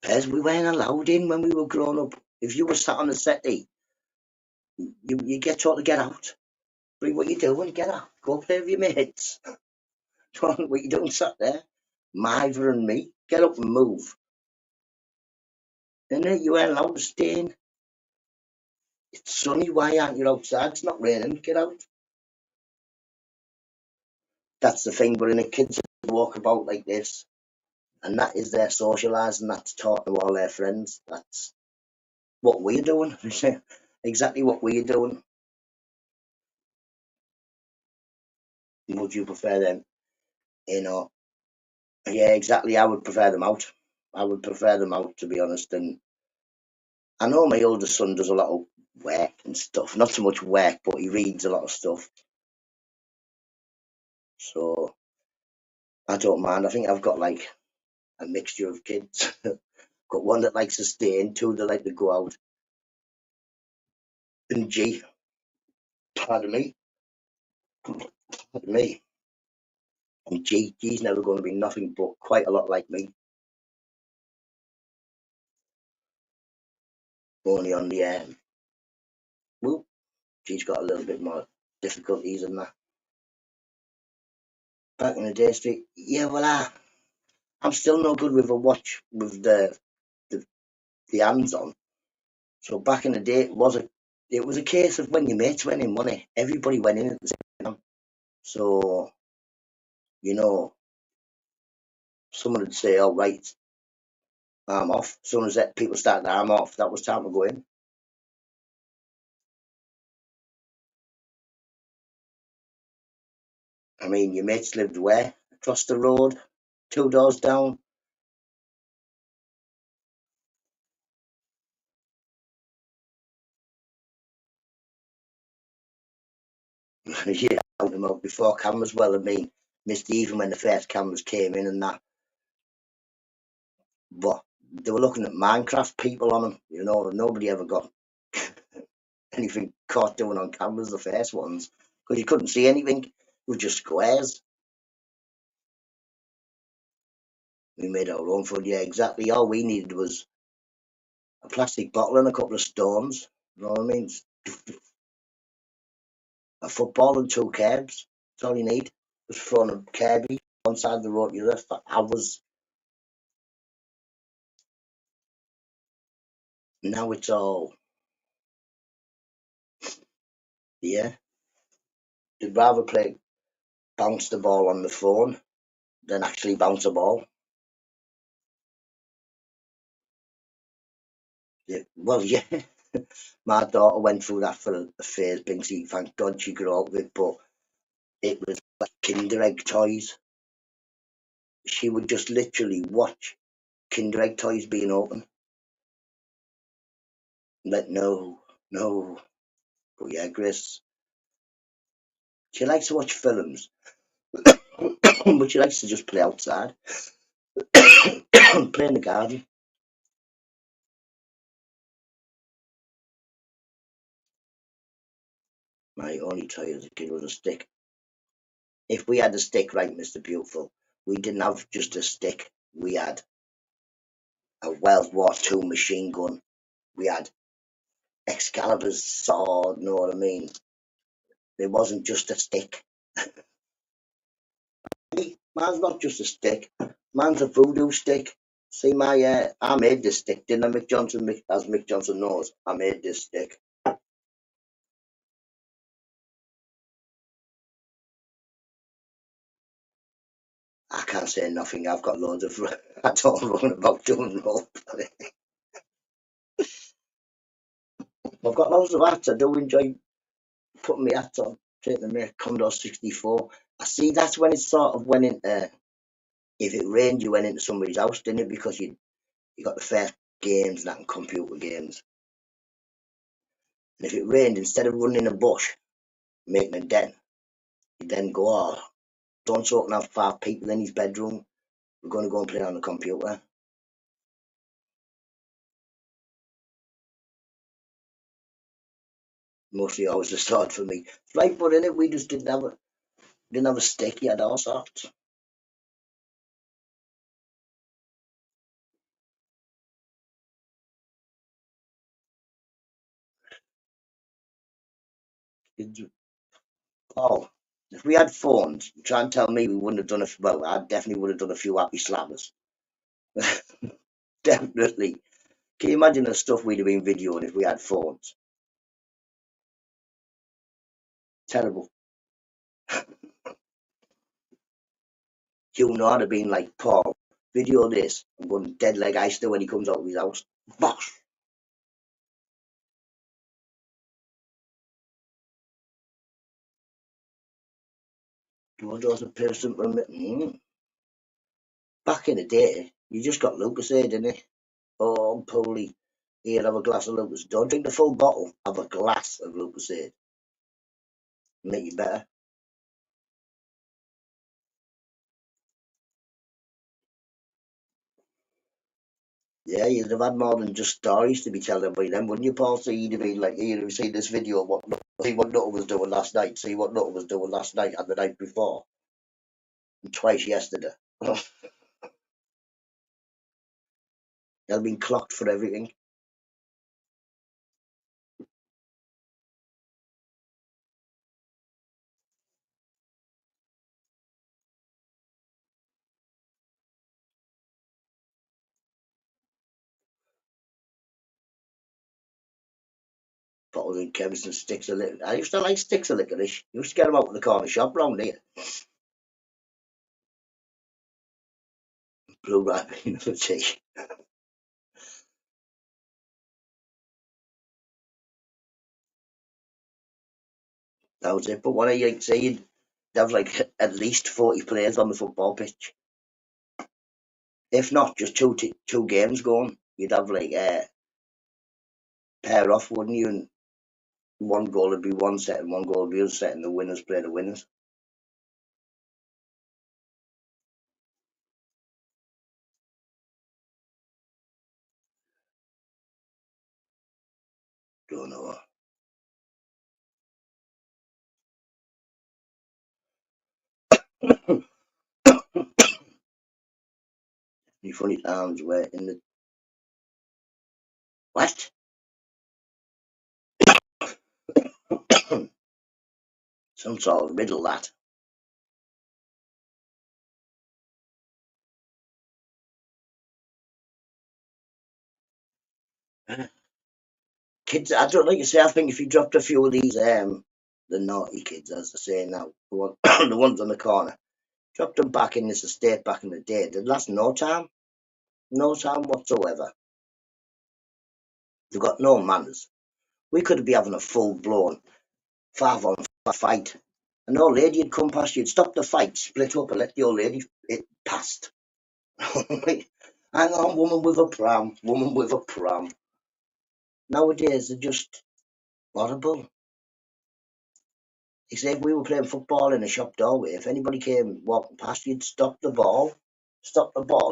Pez, we weren't allowed in when we were growing up. If you were sat on the settee, you get told to get out. But what you doing? Get out. Go play with your mates. What you doing sat there? Miver and me. Get up and move. And then you weren't allowed to stay in. It's sunny. Why aren't you outside? It's not raining. Get out. That's the thing. But in the kids walk about like this, and that is their socialising. That's talking to all their friends. That's what we're doing. Exactly what we're doing. Would you prefer them? Yeah, exactly. I would prefer them out. I would prefer them out, to be honest. And I know my oldest son does a lot of work and stuff. Not so much work, but he reads a lot of stuff. So I don't mind. I think I've got like a mixture of kids. Got one that likes to stay in, two that like to go out. And G, pardon me, pardon me. And G's never going to be nothing but quite a lot like me. Only on the well, G's got a little bit more difficulties than that. Back in the day, street, yeah, well, I'm still no good with a watch with the hands on. So back in the day, it was a case of when your mates went in, wasn't it? Everybody went in at the same time. So, you know, someone would say, "Oh, right, arm off." As soon as that people started to arm off, that was time to go in. I mean, your mates lived where? Across the road, two doors down. Yeah, out them out before cameras. Well, I mean, missed even when the first cameras came in and that. But they were looking at Minecraft people on them. You know, nobody ever got anything caught doing on cameras, the first ones, because you couldn't see anything. It was just squares. We made our own fun. Yeah, exactly. All we needed was a plastic bottle and a couple of stones. You know what I mean? A football and two cabs. That's all you need. Just throwing a cabbie one side of the road to the other for hours. Now it's all, yeah. They'd rather play bounce the ball on the phone than actually bounce a ball. Yeah, well, yeah. My daughter went through that for a phase, Binksy. Thank God she grew out of it, but it was like Kinder Egg toys. She would just literally watch Kinder Egg toys being open. Like, no, no. But yeah, Grace, she likes to watch films, but she likes to just play outside, play in the garden. My only toy as a kid was a stick. If we had a stick, right, Mr. Beautiful, we didn't have just a stick. We had a World War II machine gun. We had Excalibur's sword, know what I mean? It wasn't just a stick. Mine's not just a stick. Mine's a voodoo stick. See I made this stick, didn't I, Mick Johnson? As Mick Johnson knows, I made this stick. I can't say nothing. I've got loads of. I don't run about doing role play. I've got loads of hats. I do enjoy putting my hats on, taking my Commodore 64. I see that's when it sort of went into. If it rained, you went into somebody's house, didn't it? Because you got the first games, that and computer games. And if it rained, instead of running a bush, making a den, you then go, oh, don't so can have five people in his bedroom. We're going to go and play on the computer. Mostly always the start for me. Right, but in it, we just didn't have a stick. You had all sorts. Oh, if we had phones, try and tell me we wouldn't have done well, I definitely would have done a few happy slappers. Definitely. Can you imagine the stuff we'd have been videoing if we had phones? Terrible. You know, I'd have been like, Paul, video this. I'm going dead leg Eister when he comes out of his house. Bosh! Does a person from it? Back in the day, you just got Lucasade, didn't it? Oh, Polly. Here, have a glass of Lucas. Don't drink the full bottle. Have a glass of Lucasade. Make you better. Yeah, you'd have had more than just stories to be telling by then, wouldn't you, Paul? So you'd have been like, here, have you seen this video of see what Nutter was doing last night, see what Nutter was doing last night and the night before, and twice yesterday. They've been clocked for everything. bottles and chemists and sticks of liquor. I used to like sticks of licorice. Used to get them out of the corner shop round here. Blue ripe for tea. That was it. But what I like say, you'd have like at least 40 players on the football pitch. If not, just two games going. You'd have like a pair off, wouldn't you? And one goal would be one set and one goal would be the other set, and the winners play the winners. Don't know. Any funny times where in the what? Some sort of riddle that. Kids, I don't like you say. I think if you dropped a few of these, the naughty kids, as they say now, the ones on the corner, dropped them back in this estate back in the day, they'd last no time whatsoever. They've got no manners. We could be having a full blown 5-on-5 fight. An old lady would come past, you'd stop the fight, split up, and let the old lady it past. Hang on, woman with a pram, woman with a pram. Nowadays, they're just horrible. He said if we were playing football in a shop doorway, if anybody came walking past, you'd stop the ball,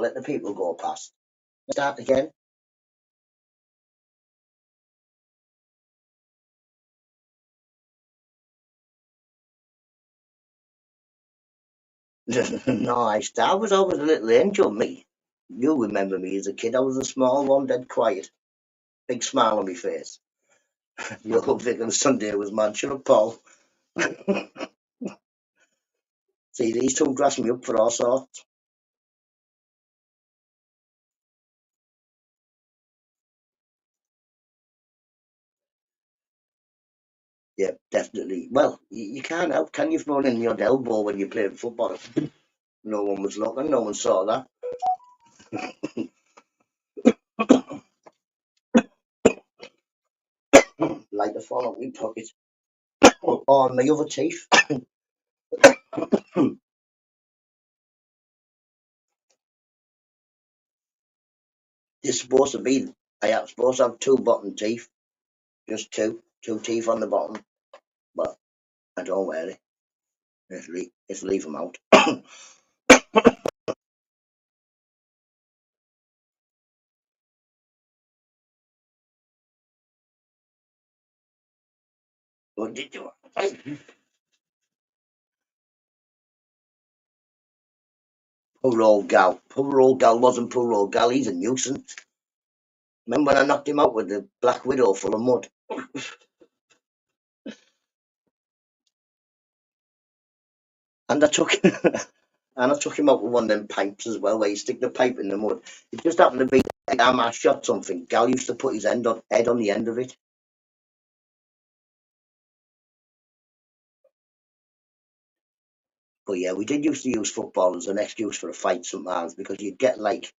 let the people go past. Start again. No, I was always a little angel, me. You remember me as a kid. I was a small one, dead quiet, big smile on my face. The whole thing on Sunday was mad. Shut up, Paul. See, these two dress me up for all sorts. Yeah, definitely. Well, you can't help, can you, throwing in your elbow when you're playing football? No one was looking, no one saw that. Like the fall out my pocket. Or my other teeth. It's supposed to be, I am supposed to have two bottom teeth. Just two teeth on the bottom. But I don't wear it. Just leave them out. What did you? Poor old gal. Poor old gal wasn't poor old gal. He's a nuisance. Remember when I knocked him out with the Black Widow full of mud? And I took and I took him out with one of them pipes as well, where you stick the pipe in the mud. It just happened to be the time I shot something. Gal used to put his head on the end of it. But yeah, we did used to use football as an excuse for a fight sometimes because you'd get like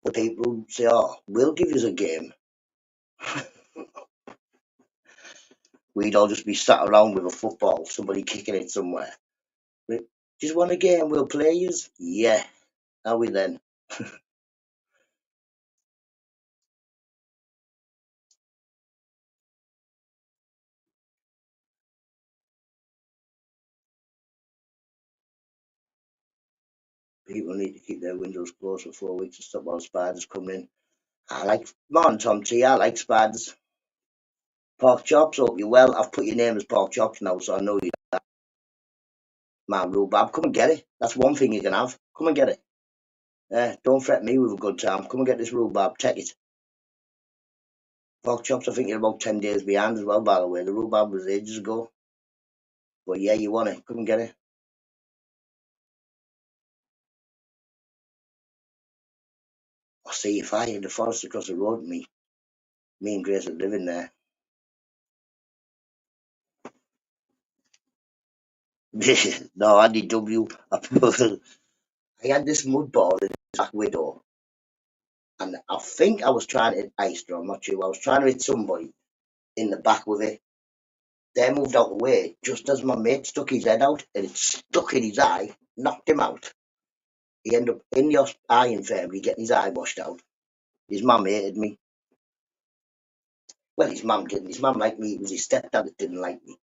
the people who'd say, "Oh, we'll give you a game." We'd all just be sat around with a football, somebody kicking it somewhere. Just want a game, we'll play yous? Yeah. How we then? People need to keep their windows closed for 4 weeks to stop all spiders coming in. I like Morning Tom T, I like spiders. Pork chops, hope you're well. I've put your name as pork chops now, so I know you. Man, rhubarb, come and get it. That's one thing you can have. Come and get it. Don't fret me with a good time. Come and get this rhubarb. Take it. Pork chops, I think you're about 10 days behind as well, by the way. The rhubarb was ages ago. But yeah, you want it. Come and get it. I see if I had the forest across the road with me and Grace are living there. No, Andy W. I had this mud ball in the back window, and I think I was trying to hit Ister. I'm not sure. I was trying to hit somebody in the back with it. They moved out the way just as my mate stuck his head out, and it stuck in his eye, knocked him out. He ended up in the eye infirmary getting his eye washed out. His mum hated me. Well, his mum didn't. His mum liked me. It was his stepdad that didn't like me.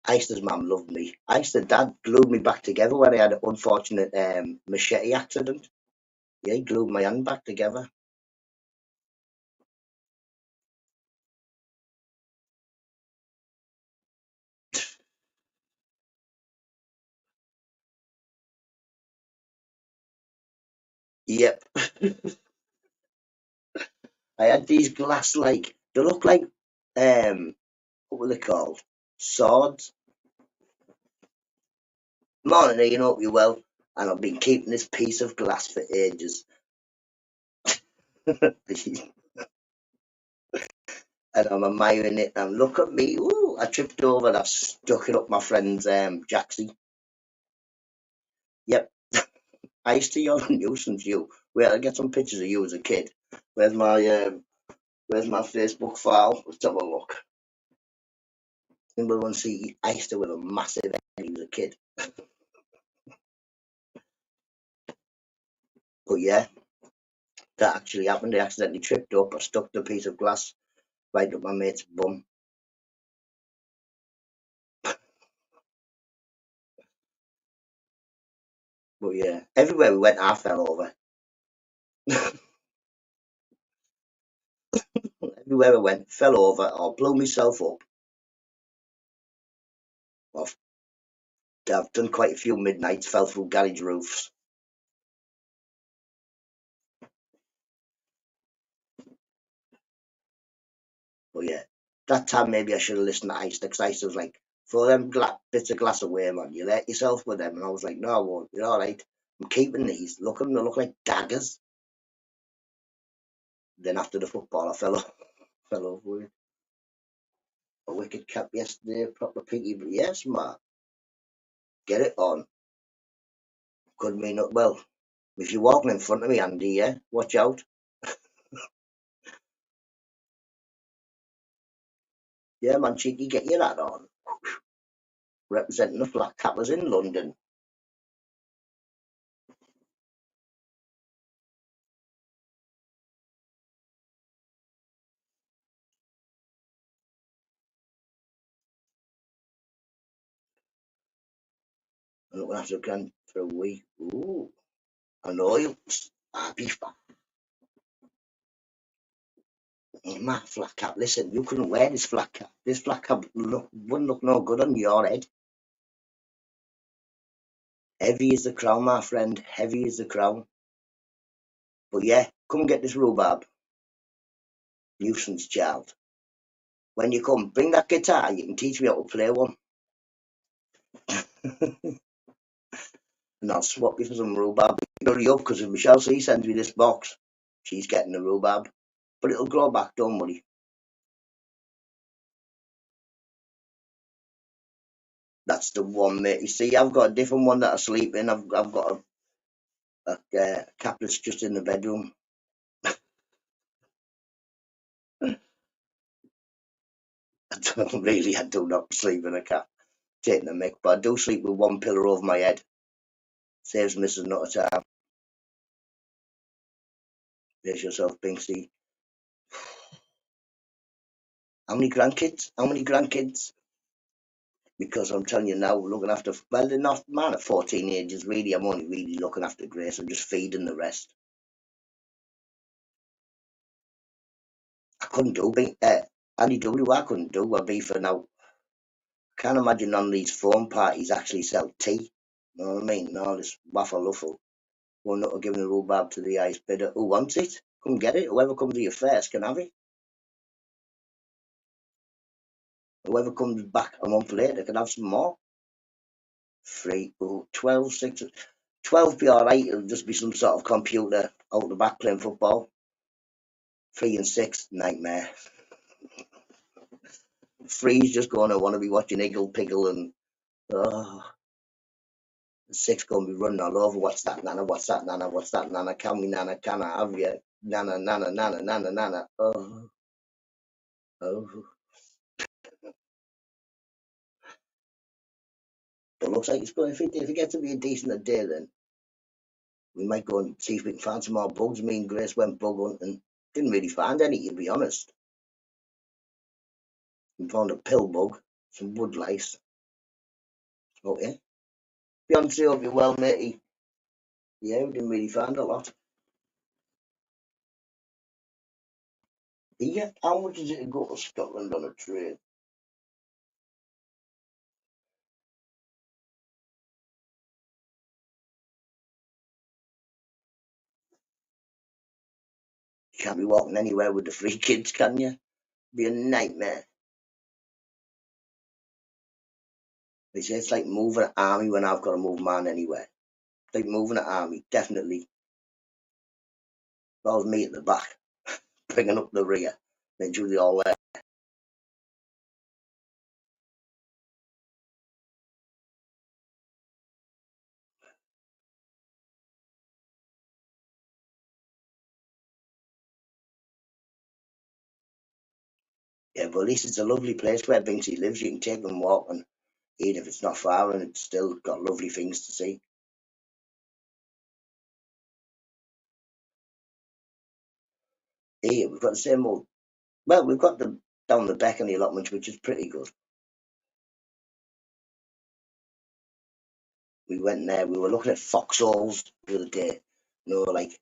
Ister's mum loved me. Ister's dad glued me back together when I had an unfortunate machete accident. Yeah, he glued my hand back together. Yep. I had these glass they look like what were they called? Swords. Morning, Ian, hope you're well. And I've been keeping this piece of glass for ages. And I'm admiring it. And look at me. Ooh, I tripped over and I've stuck it up my friend's Jaxie. Yep. I used to you're a nuisance, you. Wait, I'll get some pictures of you as a kid. Where's my Facebook file? Let's have a look. Number one see I used to with a massive head when he was a kid. But yeah, that actually happened. I accidentally tripped up. I stuck the piece of glass right up my mate's bum. But yeah, everywhere we went, I fell over. Everywhere I went, fell over or blew myself up. I've, I've done quite a few midnights, fell through garage roofs. But yeah, that time maybe I should have listened to Ice, because Ice was like, throw them bits of glass away, man. You let yourself with them. And I was like, no, I won't. You're all right. I'm keeping these. Look at them. They look like daggers. Then after the football, I fell, fell over with a wicket cap yesterday, proper pinky. But yes, man, get it on. Could mean up. Well, if you're walking in front of me, Andy, yeah, watch out. Yeah, man, cheeky, get your hat on. Representing the Black Cappers in London. I'm looking after a grand for a week. Ooh, I know you. Happy my flat cap. Listen, you couldn't wear this flat cap. This flat cap wouldn't look no good on your head. Heavy is the crown, my friend. Heavy is the crown. But yeah, come and get this rhubarb. Nuisance child. When you come, bring that guitar. You can teach me how to play one. And I'll swap you for some rhubarb. Hurry up, because if Michelle C sends me this box, she's getting the rhubarb. But it'll grow back, don't worry. That's the one, mate. You see, I've got a different one that I sleep in. I've got a cap that's just in the bedroom. I do not sleep in a cap. Taking a mick, but I do sleep with one pillow over my head. Saves Mrs. Nutter time. There's yourself, Binksy. How many grandkids? How many grandkids? Because I'm telling you now, looking after, well, they're not, man, at 14 ages, really, I'm only really looking after Grace. I'm just feeding the rest. I couldn't do, Andy W, I couldn't do a beef for now. I can't imagine none of these phone parties actually sell tea. You know what I mean? No, this waffle luffle. We're not giving a rhubarb to the ice bidder. Who wants it? Come get it. Whoever comes to you first can have it. Whoever comes back a month later can have some more. Free. Oh, 12, 6, 12 be alright. It'll just be some sort of computer out the back playing football. 3 and 6, nightmare. three's just going to want to be watching Iggle Piggle, and the six going to be running all over. What's that, Nana? What's that, Nana? What's that, Nana? Can we, Nana? Can I have you? Nana, Nana, Nana, Nana, Nana. Oh. But looks like it's going. If it gets to be a decent day, then we might go and see if we can find some more bugs. Me and Grace went bug hunting. Didn't really find any, to be honest. We found a pill bug, some wood lice. Okay. Beyonce, hope you're well, matey. Yeah, we didn't really find a lot. Yeah, how much is it to go to Scotland on a train? You can't be walking anywhere with the free kids, can you? Be a nightmare. They say it's like moving an army when I've got to move mine anywhere. It's like moving an army, definitely. That was me at the back, bringing up the rear. Then Julie all there. Yeah, but at least it's a lovely place where Vincy lives. You can take them walking, even if it's not far, and it's still got lovely things to see. Here, we've got the same old. Well, we've got the down the back in the allotments, which is pretty good. We went there. We were looking at foxholes the other day. Like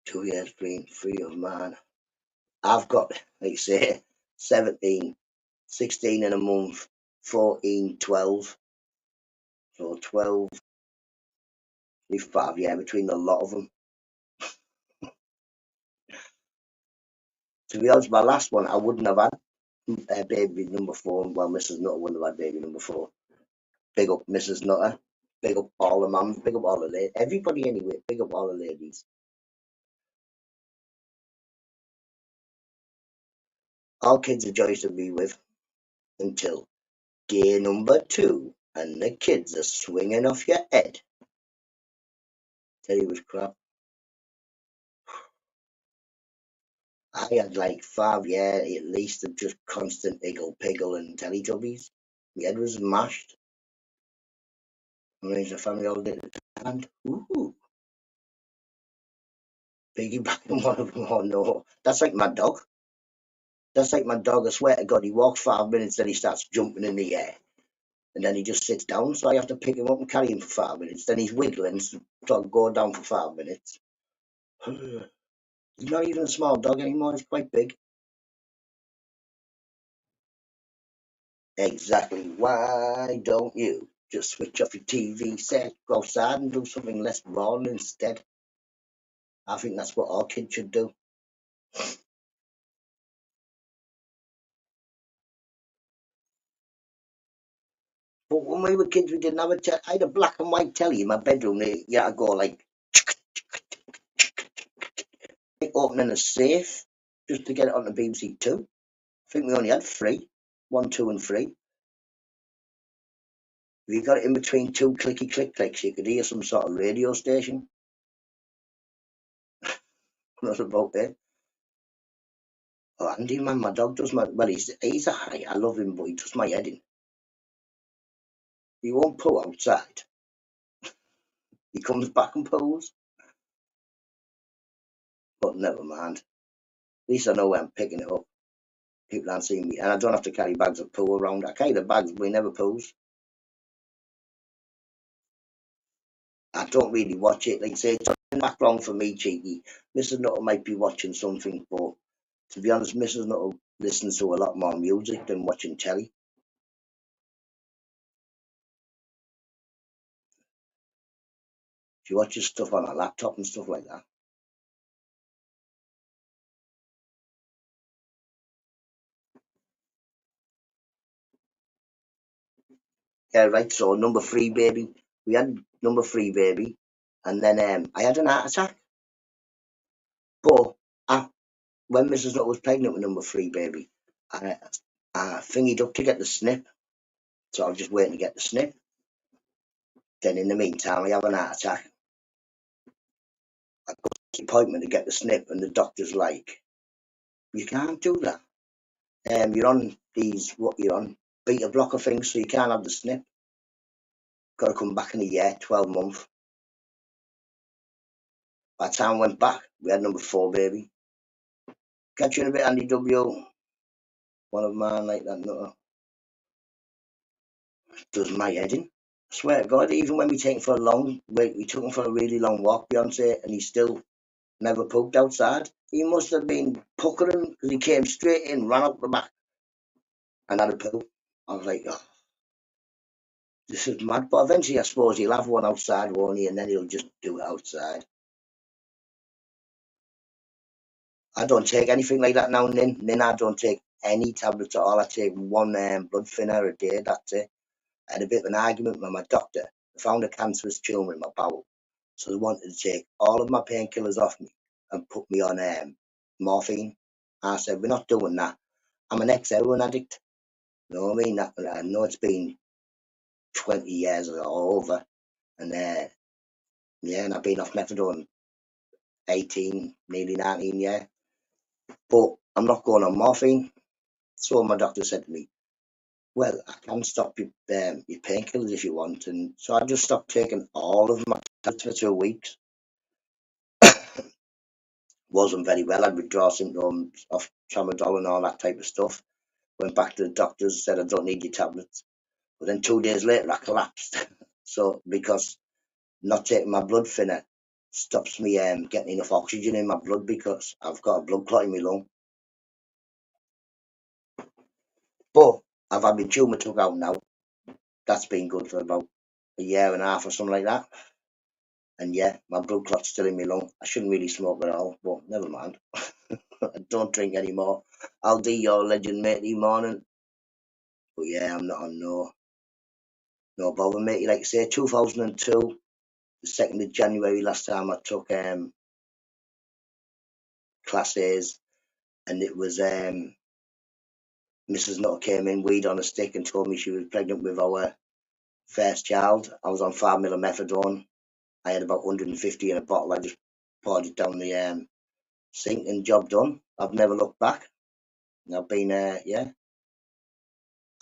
2 years being free of man. I've got, like you say, 17, 16 in a month, 14, 12. So 12, 5, yeah, between the lot of them. To be honest, my last one, I wouldn't have had baby number 4. Well, Mrs. Nutter wouldn't have had baby number 4. Big up Mrs. Nutter. Big up all the mums. Big up all the ladies. Everybody anyway. Big up all the ladies. All kids are joys to be with until day number 2 and the kids are swinging off your head. Tell you was crap. I had like 5 years at least of just constant Iggle Piggle and Teletubbies. My head was mashed. I raised a family all day and piggybacking one of them. Oh no, that's like my dog. That's like my dog. I swear to God, he walks 5 minutes, then he starts jumping in the air, and then he just sits down. So I have to pick him up and carry him for 5 minutes. Then he's wiggling, so I go down for 5 minutes. He's not even a small dog anymore. He's quite big. Exactly. Why don't you just switch off your TV set, go outside and do something less boring instead? I think that's what all kids should do. But when we were kids, we didn't have a I had a black and white telly in my bedroom. You had to go like opening a safe just to get it on the BBC Two. I think we only had 3, 1, 2, and 3. If you got it in between 2 clicky click clicks, you could hear some sort of radio station. Not about it. Oh, Andy, man, my dog does he's a high. I love him, but he does my head in. He won't poo outside. He comes back and poos. But never mind. At least I know where I'm picking it up. People aren't seeing me, and I don't have to carry bags of poo around. I carry the bags, but he never poos. I don't really watch it. Like I say, it's in the background for me, cheeky. Mrs. Nutter might be watching something, but to be honest, Mrs. Nutter listens to a lot more music than watching telly. She watches stuff on her laptop and stuff like that. Yeah, right. So number 3 baby. We had number 3 baby, and then I had an heart attack. But when Mrs. Nutter was pregnant with number 3 baby, I thingied up to get the snip. So I was just waiting to get the snip. Then in the meantime, I have an heart attack. I go to the appointment to get the snip, and the doctor's like, "You can't do that. You're on you're on beta blocker things, so you can't have the snip. Got to come back in a year, 12 months." By the time I went back, we had number 4 baby. Catch you in a bit, Andy W. One of mine like that NUTTA does my head in. I swear to God, even when we take him for a we took him for a really long walk, Beyonce, and he still never pooped outside. He must have been puckering because he came straight in, ran out the back, and had a poo. I was like, oh, this is mad. But eventually, I suppose he'll have one outside, won't he? And then he'll just do it outside. I don't take anything like that now, Nin. I don't take any tablets at all. I take one blood thinner a day, that's it. I had a bit of an argument with my doctor. I found a cancerous tumour in my bowel. So they wanted to take all of my painkillers off me and put me on morphine. I said, we're not doing that. I'm an ex-heroin addict. You know what I mean? I know it's been 20 years or over. And and I've been off methadone 18, nearly 19 years. But I'm not going on morphine. So my doctor said to me, well, I can stop your painkillers if you want. And so I just stopped taking all of my tablets for 2 weeks. Wasn't very well. I had withdrawal symptoms of tramadol and all that type of stuff. Went back to the doctors, said I don't need your tablets. But then 2 days later, I collapsed. So because not taking my blood thinner stops me getting enough oxygen in my blood because I've got a blood clot in my lung. But I've had my tumour took out now. That's been good for about a year and a half or something like that. And yeah, my blood clot's still in my lung. I shouldn't really smoke at all, but never mind. I don't drink anymore. I'll do your legend matey morning. But yeah, I'm not on no bother, matey. Like I say, 2002, the 2nd of January last time I took class A's, and it was Mrs. Nutter came in, weed on a stick, and told me she was pregnant with our first child. I was on 5 mil of methadone. I had about 150 in a bottle. I just poured it down the sink and job done. I've never looked back. I've been, I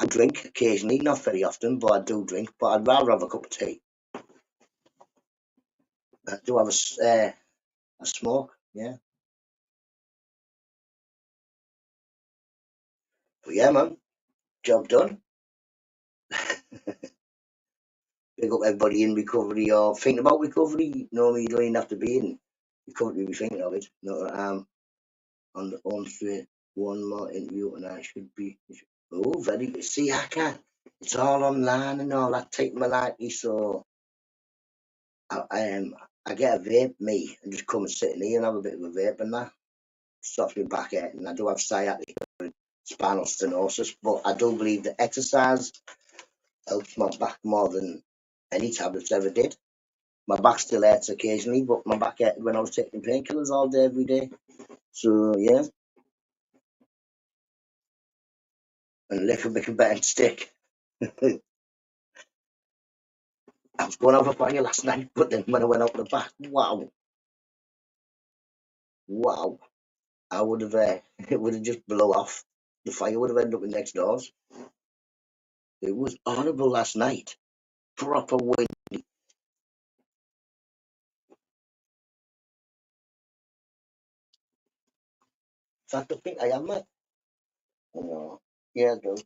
drink occasionally, not very often, but I do drink. But I'd rather have a cup of tea. I do have a smoke, yeah. But yeah, man, job done. Pick up everybody in recovery or thinking about recovery. No, you don't even have to be in recovery to be thinking of it. No, on the home straight. One more interview and I should be. Oh, very good. See, I can't. It's all online and all that type of malarkey. So I get a vape, me, and just come and sit in here and have a bit of a vape and that stops me back out. And I do have sciatic spinal stenosis, but I do believe that exercise helps my back more than any tablets ever did. My back still hurts occasionally, but my back hurt when I was taking painkillers all day, every day. So yeah, and liquor make a better stick. I was going over fire last night, but then when I went out the back, wow, I would have it would have just blown off. The fire would have ended up in next doors. It was horrible last night. Proper wind. In fact, I think I am, mate. No. Yeah, I do.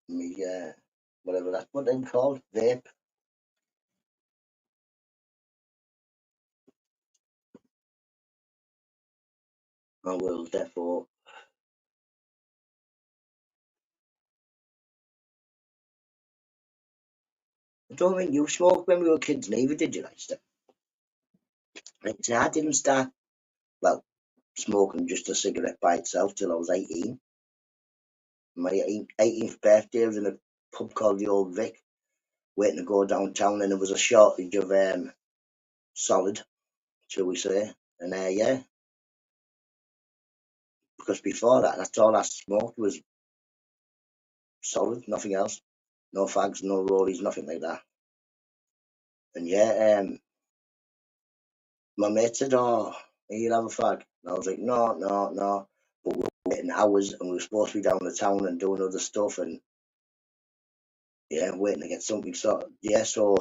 Me, whatever that's what they're called, vape. I will, therefore. I don't think you smoked when we were kids, neither did you, like stuff? Like, see, I didn't start, well, smoking just a cigarette by itself till I was 18. My 18th birthday, I was in a pub called the Old Vic, waiting to go downtown, and there was a shortage of solid, shall we say. And yeah, because before that, that's all I smoked was solid, nothing else. No fags, no rollies, nothing like that. And yeah, my mate said, "Oh, you'll have a fag." And I was like, "No, no, no." But we were waiting hours, and we were supposed to be down the town and doing other stuff, and yeah, waiting to get something sorted. Yeah, so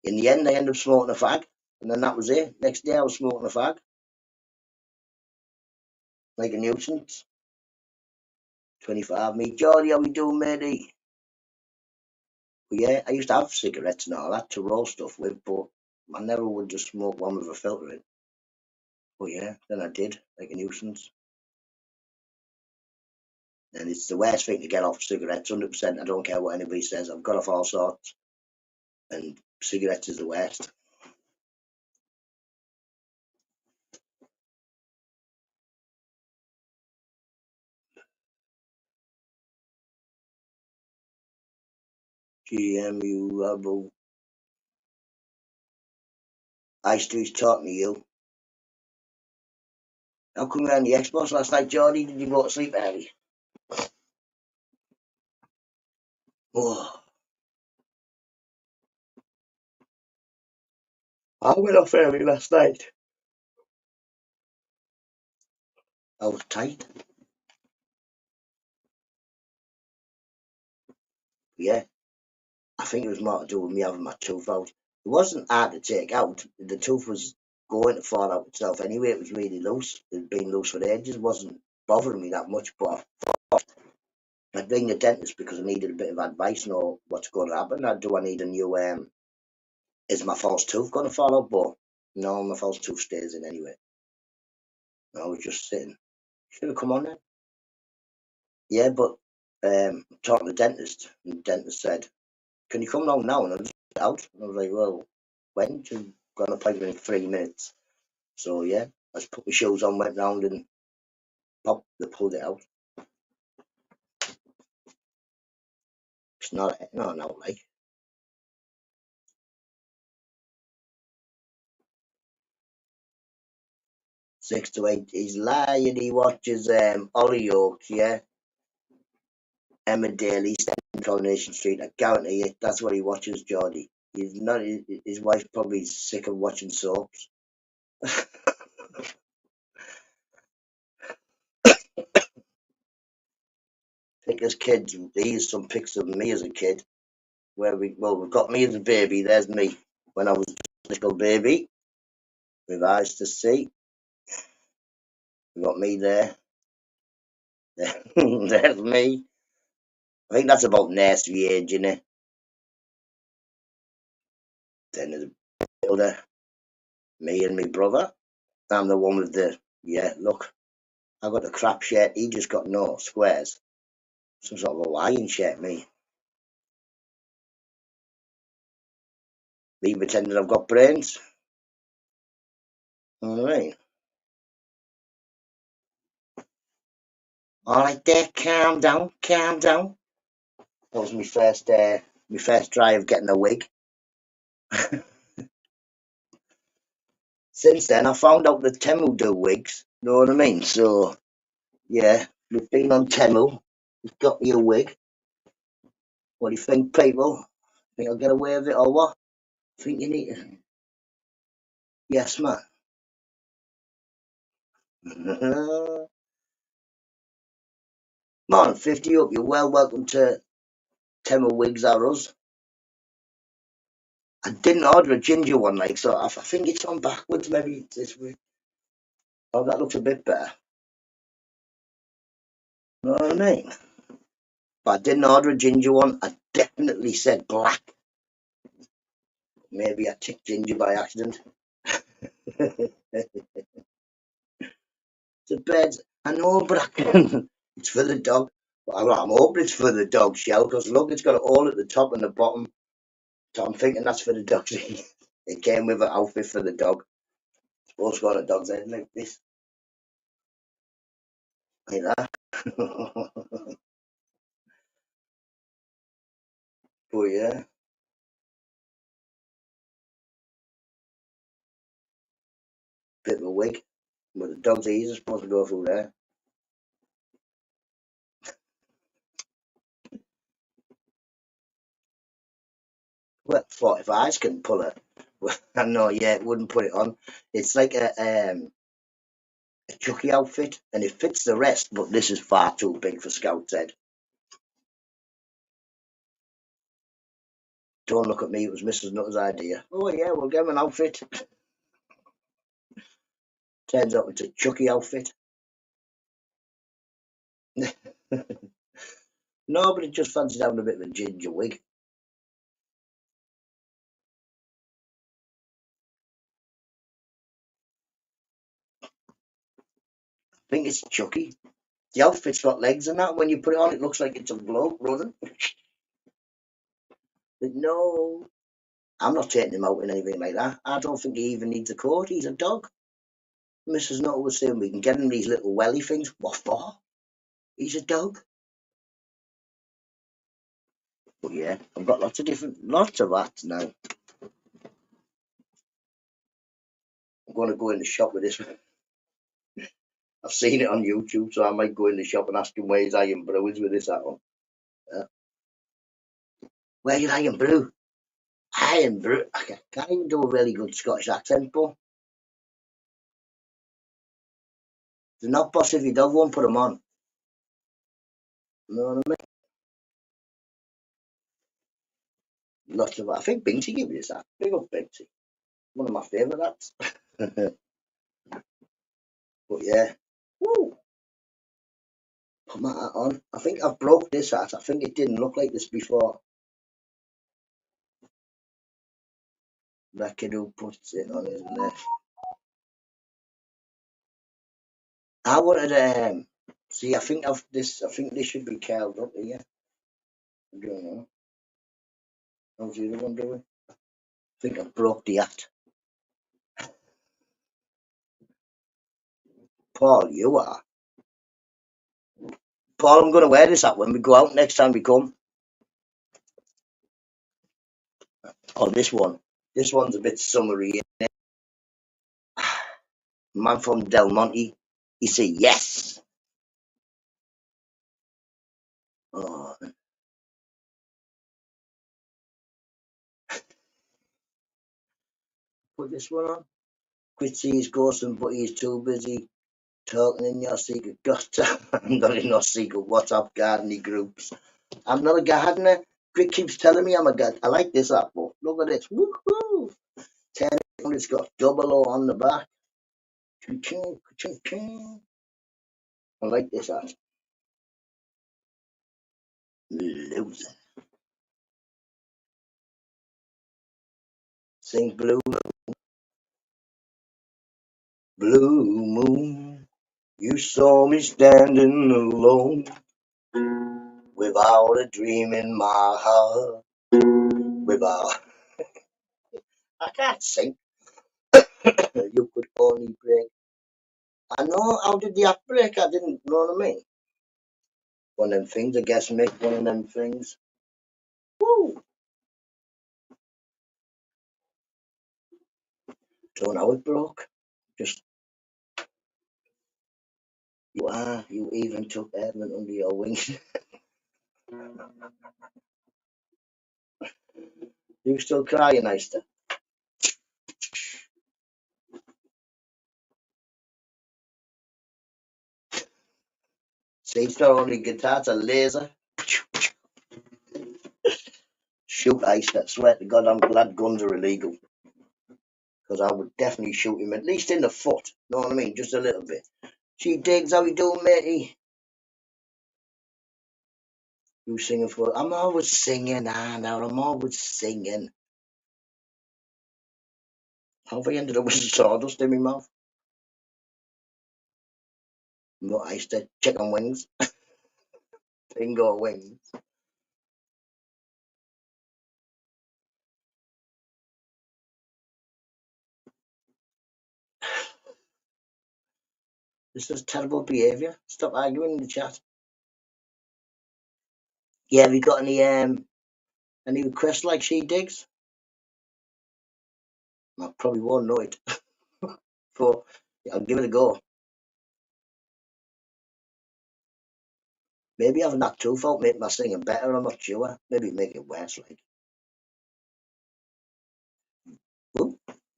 in the end, I ended up smoking a fag, and then that was it. Next day, I was smoking a fag like a nuisance. 25, me, Geordie, how we doing, matey? But yeah, I used to have cigarettes and all that to roll stuff with, but I never would just smoke one with a filter in. But yeah, then I did, like a nuisance. And it's the worst thing to get off cigarettes, 100%. I don't care what anybody says. I've got off all sorts, and cigarettes is the worst. GMU, Rebel. Ice Street's talking to you. How come you were on the Xbox last night, Geordie? Did you go to sleep early? Oh, I went off early last night. I was tight. Yeah, I think it was more to do with me having my tooth out. It wasn't hard to take out. The tooth was going to fall out itself anyway. It was really loose. It had been loose for ages. It wasn't bothering me that much, but I'd ring the dentist because I needed a bit of advice, know what's going to happen. Do I need a new, is my false tooth going to fall out? But no, my false tooth stays in anyway. I was just sitting. Should have come on then. Yeah, but talking to the dentist, and the dentist said, "Can you come down now?" And I just out. And I was like, "Well, when?" She's got an appointment in 3 minutes. So yeah, I just put my shoes on, went round and pop, they pulled it out. It's not, no, like 6 to 8. He's lying. He watches Ollie Oaks, yeah, Emma Daly, Coronation Street. I guarantee it. That's what he watches, Geordie. He's not. His wife's probably sick of watching soaps. Pick as kids. Here's some pics of me as a kid. We've got me as a baby. There's me when I was a little baby with eyes to see. We've got me there. There's me. I think that's about nursery age, innit? Then there's a other me and my brother. I'm the one with the yeah. Look, I got the crap shirt. He just got no squares. Some sort of Hawaiian shirt. Me pretending I've got brains. All right. All right, there. Calm down. Calm down. That was my first try of getting a wig. Since then, I found out that Temu do wigs. You know what I mean? So yeah, we've been on Temu. We've got me a wig. What do you think, people? Think I'll get away with it or what? Think you need to? Yes, man. Man, 50 up. You're well welcome to Temu Wigs are us. I didn't order a ginger one, like, so I think it's on backwards maybe this week. Oh, that looks a bit better. You know what I mean? But I didn't order a ginger one. I definitely said black. Maybe I ticked ginger by accident. It's a bed. I know, but it's for the dog. Well, I'm hoping it's for the dog shell because look, it's got a hole at the top and the bottom. So I'm thinking that's for the dog. It came with an outfit for the dog. Supposed to go on a dog's head like this, like that. But yeah, bit of a wig. But the dog's ears are supposed to go through there. Well, 45s can pull it. Well, I know, yeah, it wouldn't put it on. It's like a Chucky outfit, and it fits the rest, but this is far too big for Scout's head. Don't look at me, it was Mrs. Nutter's idea. Oh yeah, we'll get him an outfit. Turns out it's a Chucky outfit. No, but it just fancied having a bit of a ginger wig. I think it's Chucky. The outfit's got legs and that. When you put it on, it looks like it's a bloke running. But no, I'm not taking him out in anything like that. I don't think he even needs a coat. He's a dog. Mrs. Nutter was saying we can get him these little welly things. What for? He's a dog. But yeah, I've got lots of hats now. I'm going to go in the shop with this one. I've seen it on YouTube, so I might go in the shop and ask him where his iron brew is with this hat on. Where your iron brew? Iron brew? I can't even do a really good Scottish accent, but they're not boss if your dog won't put them on. You know what I mean? Lots of, I think Binksy gave me this hat. Big up Binksy. One of my favourite hats. But yeah. Woo! Put my hat on. I think I've broke this hat. I think it didn't look like this before. Reckon who puts it on, isn't it? I wanted see. I think this should be curled up here. I don't know. How's the other one doing? I think I broke the hat. Paul, you are. Paul, I'm going to wear this hat when we go out next time we come. Oh, this one. This one's a bit summery. Man from Del Monte. He say yes. Oh, put this one on. Quitsy's ghosting, but he's too busy talking in your secret WhatsApp. I'm not in your secret WhatsApp gardening groups. I'm not a gardener. Quick keeps telling me I'm a gardener. I like this apple. Look at this. Woohoo! 10, it's got double O on the back. Ching, ching, ching. I like this hat. Loser. Sing blue, blue moon. You saw me standing alone without a dream in my heart. Without. I can't sing. You could only break. I know how did the app break? I didn't know what I mean. One of them things, I guess, make one of them things. Woo! Don't know how it broke. Just you even took Edmund under your wing. You still crying, Easter? See, it's not only guitar, it's a laser. Shoot Easter. Swear to God, I'm glad guns are illegal. Because I would definitely shoot him, at least in the foot. Know what I mean? Just a little bit. She digs, how you doing, matey? You singing for? I'm always singing, now I'm always singing. How have I ended up with sawdust in my mouth? No, Easter. Chicken wings. Bingo wings. This is terrible behaviour. Stop arguing in the chat. Yeah, have you got any requests like she digs? I probably won't know it. But I'll give it a go. Maybe having that tooth out make my singing better, I'm not sure. Maybe make it worse like.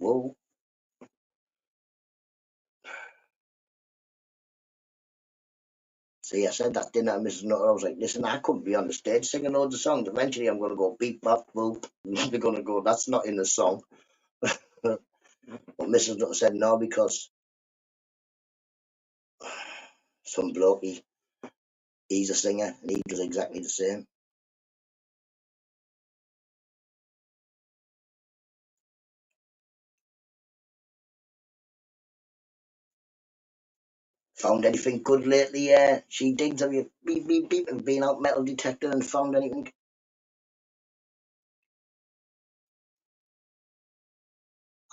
Whoa. See, I said that, didn't I, Mrs. Nutter? I was like, listen, I couldn't be on the stage singing loads of songs. Eventually, I'm going to go beep, bop, boop. They're going to go, that's not in the song. But Mrs. Nutter said no, because some bloke, he's a singer and he does exactly the same. Found anything good lately? Yeah, she digs. Have you beep, beep, beep, and been out metal detector and found anything?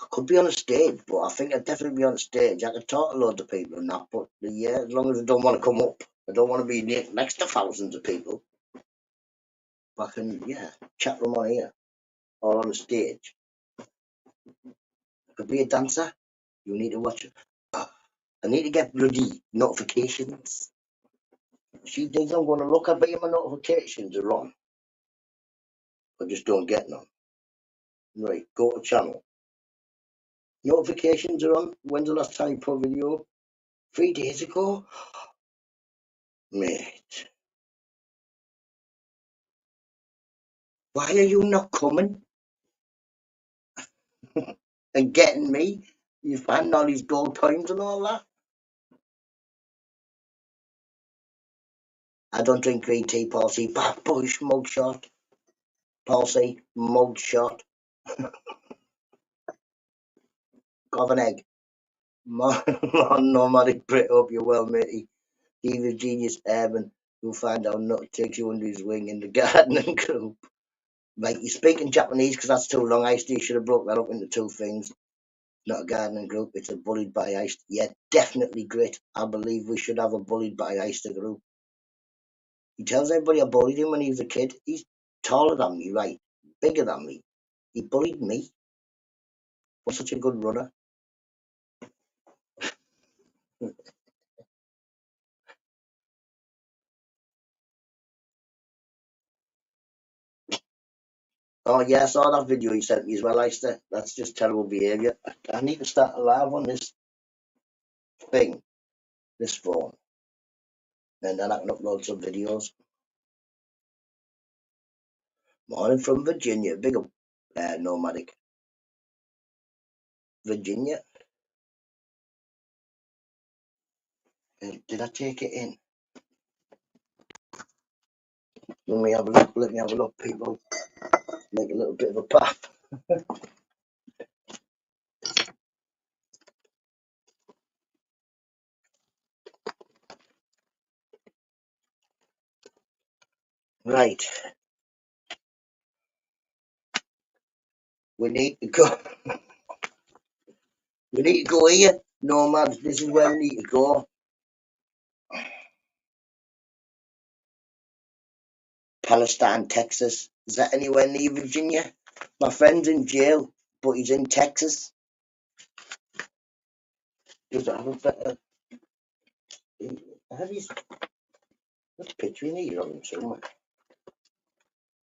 I could be on a stage, but I think I'd definitely be on a stage. I could talk to loads of people and that, but yeah, as long as I don't want to come up, I don't want to be next to thousands of people. But I can, yeah, chat them on here or on a stage. I could be a dancer. You need to watch it. I need to get bloody notifications. She thinks I'm going to look. I bet you my notifications are on. I just don't get none. Right, go to channel. Notifications are on. When's the last time you put a video? 3 days ago? Mate, why are you not coming and getting me? You find all these gold coins and all that? I don't drink green tea, Paul C. Bad bush, mugshot. Paul C. Mugshot. Of an egg. Nomadic Brit, hope you're well, matey. Evil genius Urban, who'll find out not to take you under his wing in the gardening group. Right, you speak in Japanese because that's too long. I should have broke that up into two things. Not a gardening group, it's a bullied by ice. Yeah, definitely grit. I believe we should have a bullied by ice group. He tells everybody I bullied him when he was a kid. He's taller than me, right? Bigger than me. He bullied me. Was such a good runner. Oh yeah, I saw that video he sent me as well, Leicester. That's just terrible behaviour. I need to start a live on this thing, this phone, and then I can upload some videos. Morning from Virginia. Big up, nomadic. Virginia. Did I take it in? Let me have a look. Let me have a look, people. Make a little bit of a path. Right. We need to go. We need to go here. Nomads. This is where we need to go. Palestine, Texas. Is that anywhere near Virginia? My friend's in jail, but he's in Texas. Does it have a better? Have you? There's a picture in here of him somewhere.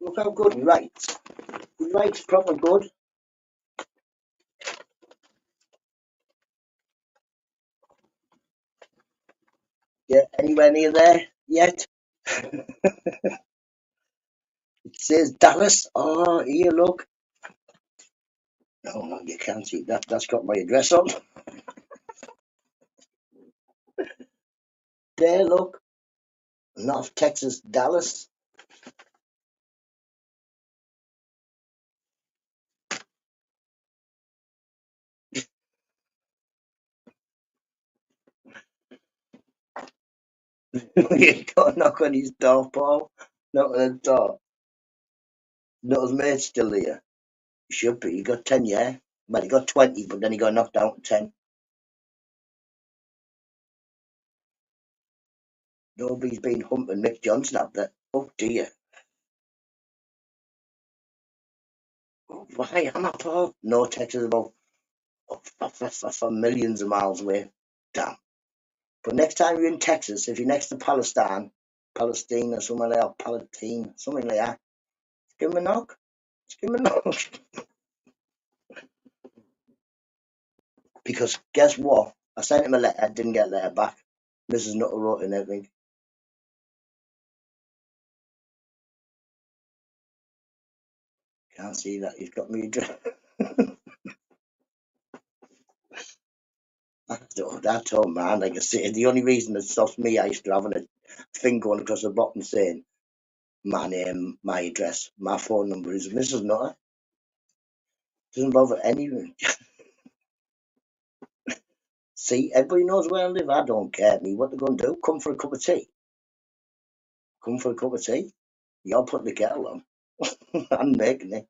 Look how good he writes. He writes proper good. Yeah, anywhere near there yet? It says Dallas. Oh, here, look. No, you can't see that. That's got my address on. There, look. North Texas, Dallas. You got to knock on his door, Paul. Knock on the door. Not his mate's still here. He should be. He got 10, yeah. Well, he got 20, but then he got knocked out to 10. Nobody's been humping Mick Johnson up there. Oh, dear. Why am I, Paul? No, Texas is about for millions of miles away. Damn. But next time you're in Texas, if you're next to Palestine or somewhere like that, Palatine, something like that, give him a knock. Just give him a knock. Because guess what? I sent him a letter, didn't get a letter back. Mrs. Nutter wrote in everything. Can't see that. He's got me address. I told man, like I said, the only reason that stops me, I used to having a thing going across the bottom saying my name, my address, my phone number is Mrs. Nutter. Doesn't bother anyone. See, everybody knows where I live. I don't care. Me, what they're going to do? Come for a cup of tea. Come for a cup of tea. You're putting the kettle on. I'm making it.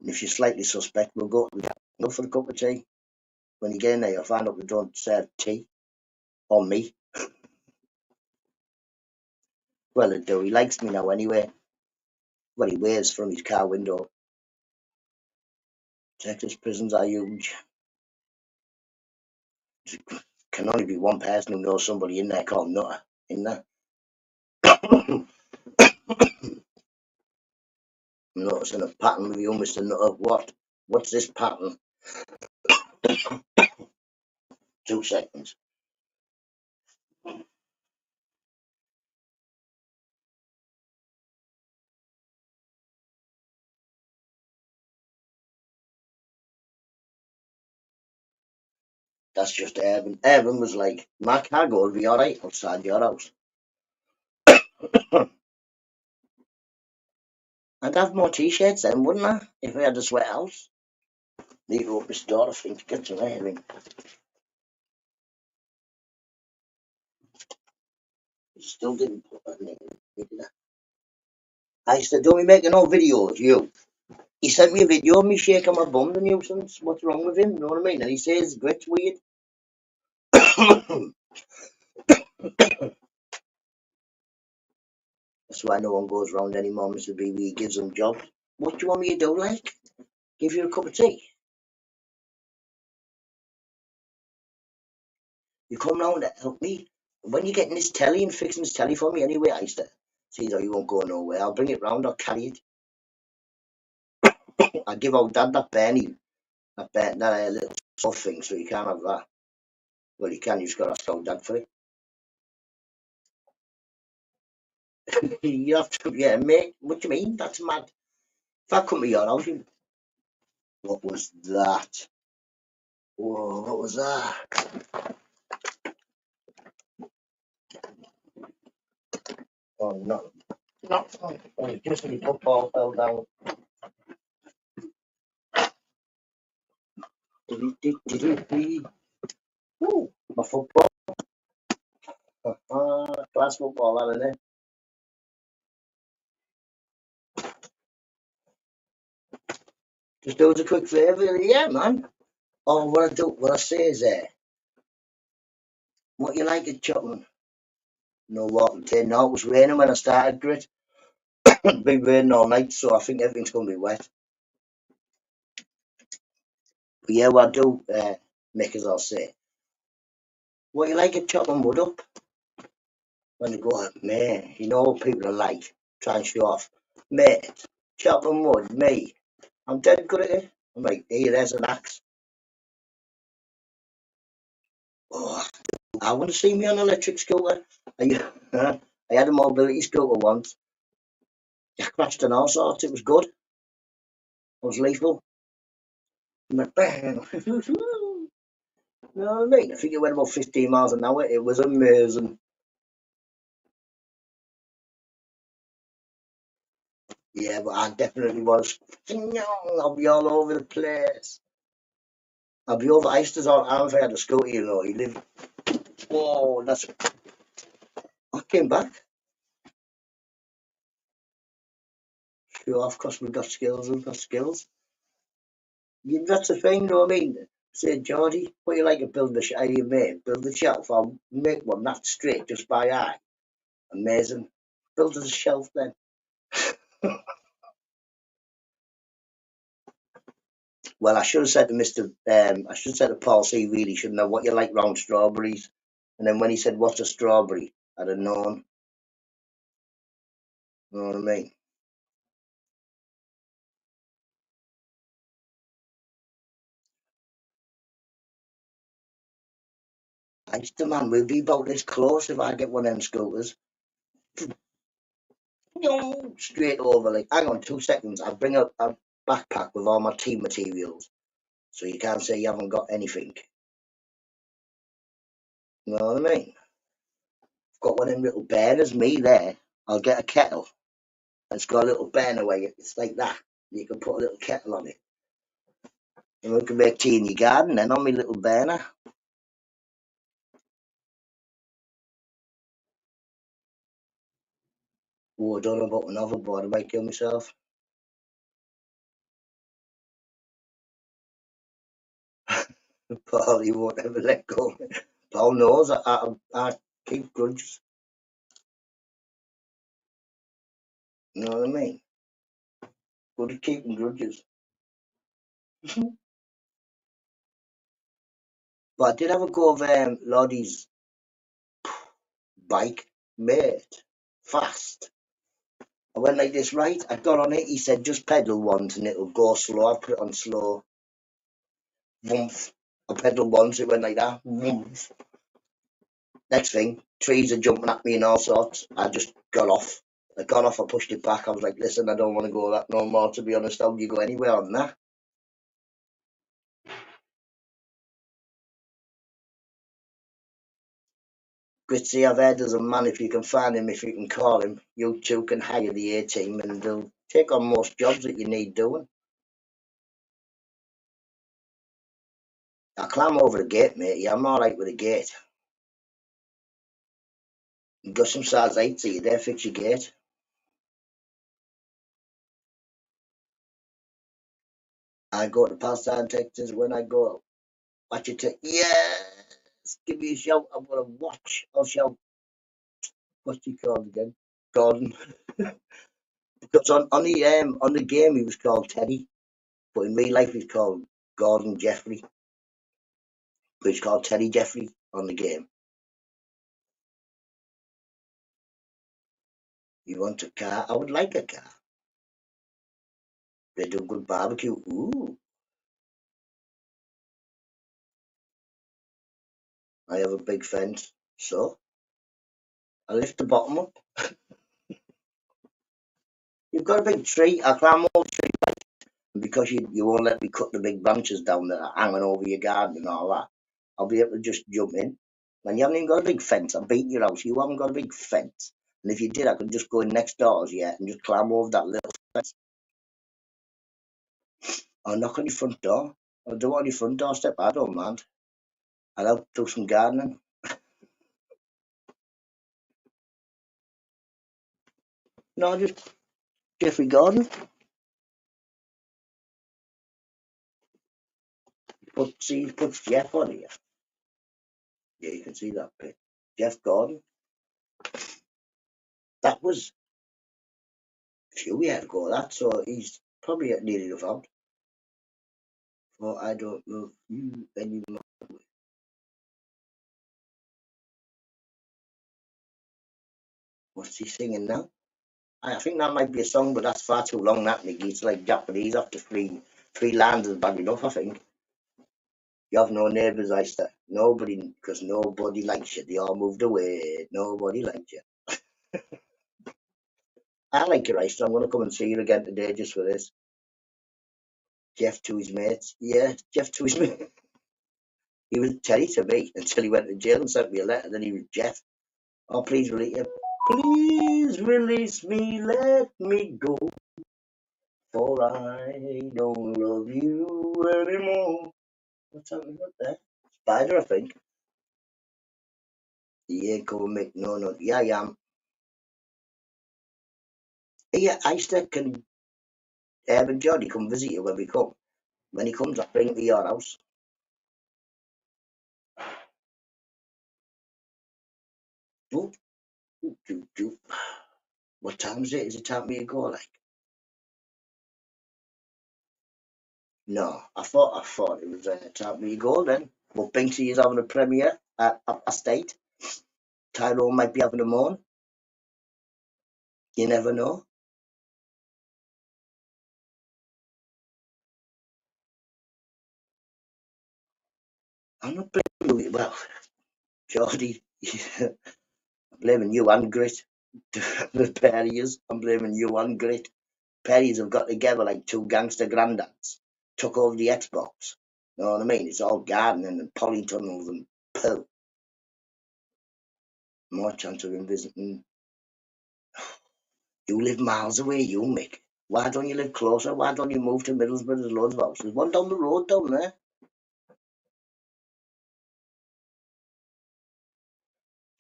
And if you're slightly suspect, we'll go to the go for a cup of tea. When you get in there, you'll find out they don't serve tea or me. Well, they do. He likes me now anyway. Well, he waves from his car window. Texas prisons are huge. Can only be one person who knows somebody in there called Nutter. In there. I'm noticing a pattern with you, Mr. Nutter. What? What's this pattern? 2 seconds. That's just Evan. Evan was like, my cargo will be alright outside your house. I'd have more t-shirts then, wouldn't I? If we had a sweat house. Need to open this door, I think, to get some air in. Still didn't put that name in, did I said, don't be making no videos, you. He sent me a video of me shaking my bum, the nuisance. What's wrong with him? You know what I mean? And he says, grit's weird. That's why no one goes round anymore, Mr. BB. He gives them jobs. What do you want me to do, like? Give you a cup of tea? You come round to help me? When you're getting this telly and fixing this telly for me anyway, I said, see, though, you won't go nowhere. I'll bring it round, I'll carry it. I give out Dad that penny, that little soft thing, so you can't have that. Well, you can, you just got to ask out Dad for it. You have to, yeah, mate. What do you mean? That's mad. If I come to your house, what was that? Whoa, what was that? Oh, no. Not oh, just my football fell down. Ooh, my football. Class football, that isn't it? Just do us a quick favour, yeah, man. Oh, what I say is, what you like at Cheltenham? No what? No, it was raining when I started, Grit. It's been raining all night, so I think everything's going to be wet. But yeah, what I do, Mick, as I'll say, what you like at Cheltenham Wood up? When they go, man, you know what people are like, try and show off. Mate, Cheltenham Wood, me, I'm dead good at it. I'm like, hey, there's an axe. Oh, I want to see me on an electric scooter. I had a mobility scooter once. I crashed an all sorts. It was good. It was lethal. I went bang. You know what I mean? I think it went about 15 miles an hour. It was amazing. Yeah, but I definitely was. I'll be all over the place. I'll be over Eisters all time if I had a scooter, you know. You live. Whoa, that's. I came back. Show off because we've got skills. We've got skills. That's the thing, you know what I mean? Say, Geordie, what you like to build the shelf? You made build the shelf. I'll make one that's straight just by eye. Amazing. Build us a shelf then. Well, I should have said to Mr. I should have said to Paul C. Really should know what you like round strawberries. And then when he said, "What's a strawberry?" I'd have known. You know what I mean? I used to, man, we'll be about this close if I get one of them scooters. Straight over, like, hang on 2 seconds. I'll bring up a backpack with all my tea materials. So you can't say you haven't got anything. You know what I mean? I've got one of them little burners, me there. I'll get a kettle. It's got a little burner where it's like that. You can put a little kettle on it. And we can make tea in your garden then on my little burner. Oh, I don't know about an overboard. I might kill myself. Paul, he won't ever let go. Paul knows I keep grudges. You know what I mean? Good at keeping grudges. But I did have a go of Lottie's bike, mate. Fast. I went like this, right? I got on it. He said, just pedal once and it'll go slow. I put it on slow. Vroom. I pedaled once, it went like that. Vroom. Next thing, trees are jumping at me and all sorts. I just got off. I got off, I pushed it back. I was like, listen, I don't want to go that no more, to be honest. How do you go anywhere on that? Gritzy, I've heard there's a man, if you can find him, if you can call him, you two can hire the A-team and they'll take on most jobs that you need doing. I climb over the gate, mate. Yeah, I'm all right with the gate. You got some size 8, so you there, fix your gate. I go to Palestine, Texas. When I go, watch it. Yes, give me a shout. I'm gonna watch. I'll shout. What's he called again? Gordon. Because on the game he was called Teddy, but in real life he's called Gordon Jeffrey. But he's called Teddy Jeffrey on the game. You want a car? I would like a car. They do good barbecue. Ooh, I have a big fence, so I lift the bottom up. You've got a big tree. I climb over the tree, and because you won't let me cut the big branches down that are hanging over your garden and all that, I'll be able to just jump in. And you haven't even got a big fence. I'm beating your house. You haven't got a big fence. And if you did, I could just go in next doors, yeah, and just climb over that little fence. I'll knock on your front door. I'll do it on your front doorstep. I don't mind. I'll help do some gardening. No, just Jeffrey Gordon. Puts Jeff on here. Yeah, you can see that bit. Jeff Gordon. That was a few years ago, that, so he's probably at nearly enough out. For I don't love you anymore. What's he singing now? I think that might be a song, but that's far too long, that, Nicky. It's like Japanese after three lines is bad enough, I think. You have no neighbours, I said. Nobody, because nobody likes you. They all moved away. Nobody likes you. I like your ice, so I'm going to come and see you again today just for this. Jeff to his mates. Yeah, Jeff to his mates. He was Terry to me until he went to jail and sent me a letter. Then he was Jeff. Oh, please release him. Please release me, let me go. For I don't love you anymore. What's happening up there? Spider, I think. He ain't gonna make no. Yeah, I am. Yeah, I still can. And Johnny come visit you when we come. When he comes, I bring him to your house. Doop, doop, doop, doop. What time is it? Is it time for me to go? Like, no. I thought it was time for me to go then. But Binksy is having a premiere at State. Tyrone might be having a moan. You never know. I'm not blaming you. Well, Geordie, I'm blaming you and Grit. The pair of yous, I'm blaming you and Grit. Perry's have got together like two gangster granddads, took over the Xbox. You know what I mean? It's all gardening and polytunnels and poo. More chance of him visiting. You live miles away, you, Mick. Why don't you live closer? Why don't you move to Middlesbrough? There's loads of houses. One down the road down there.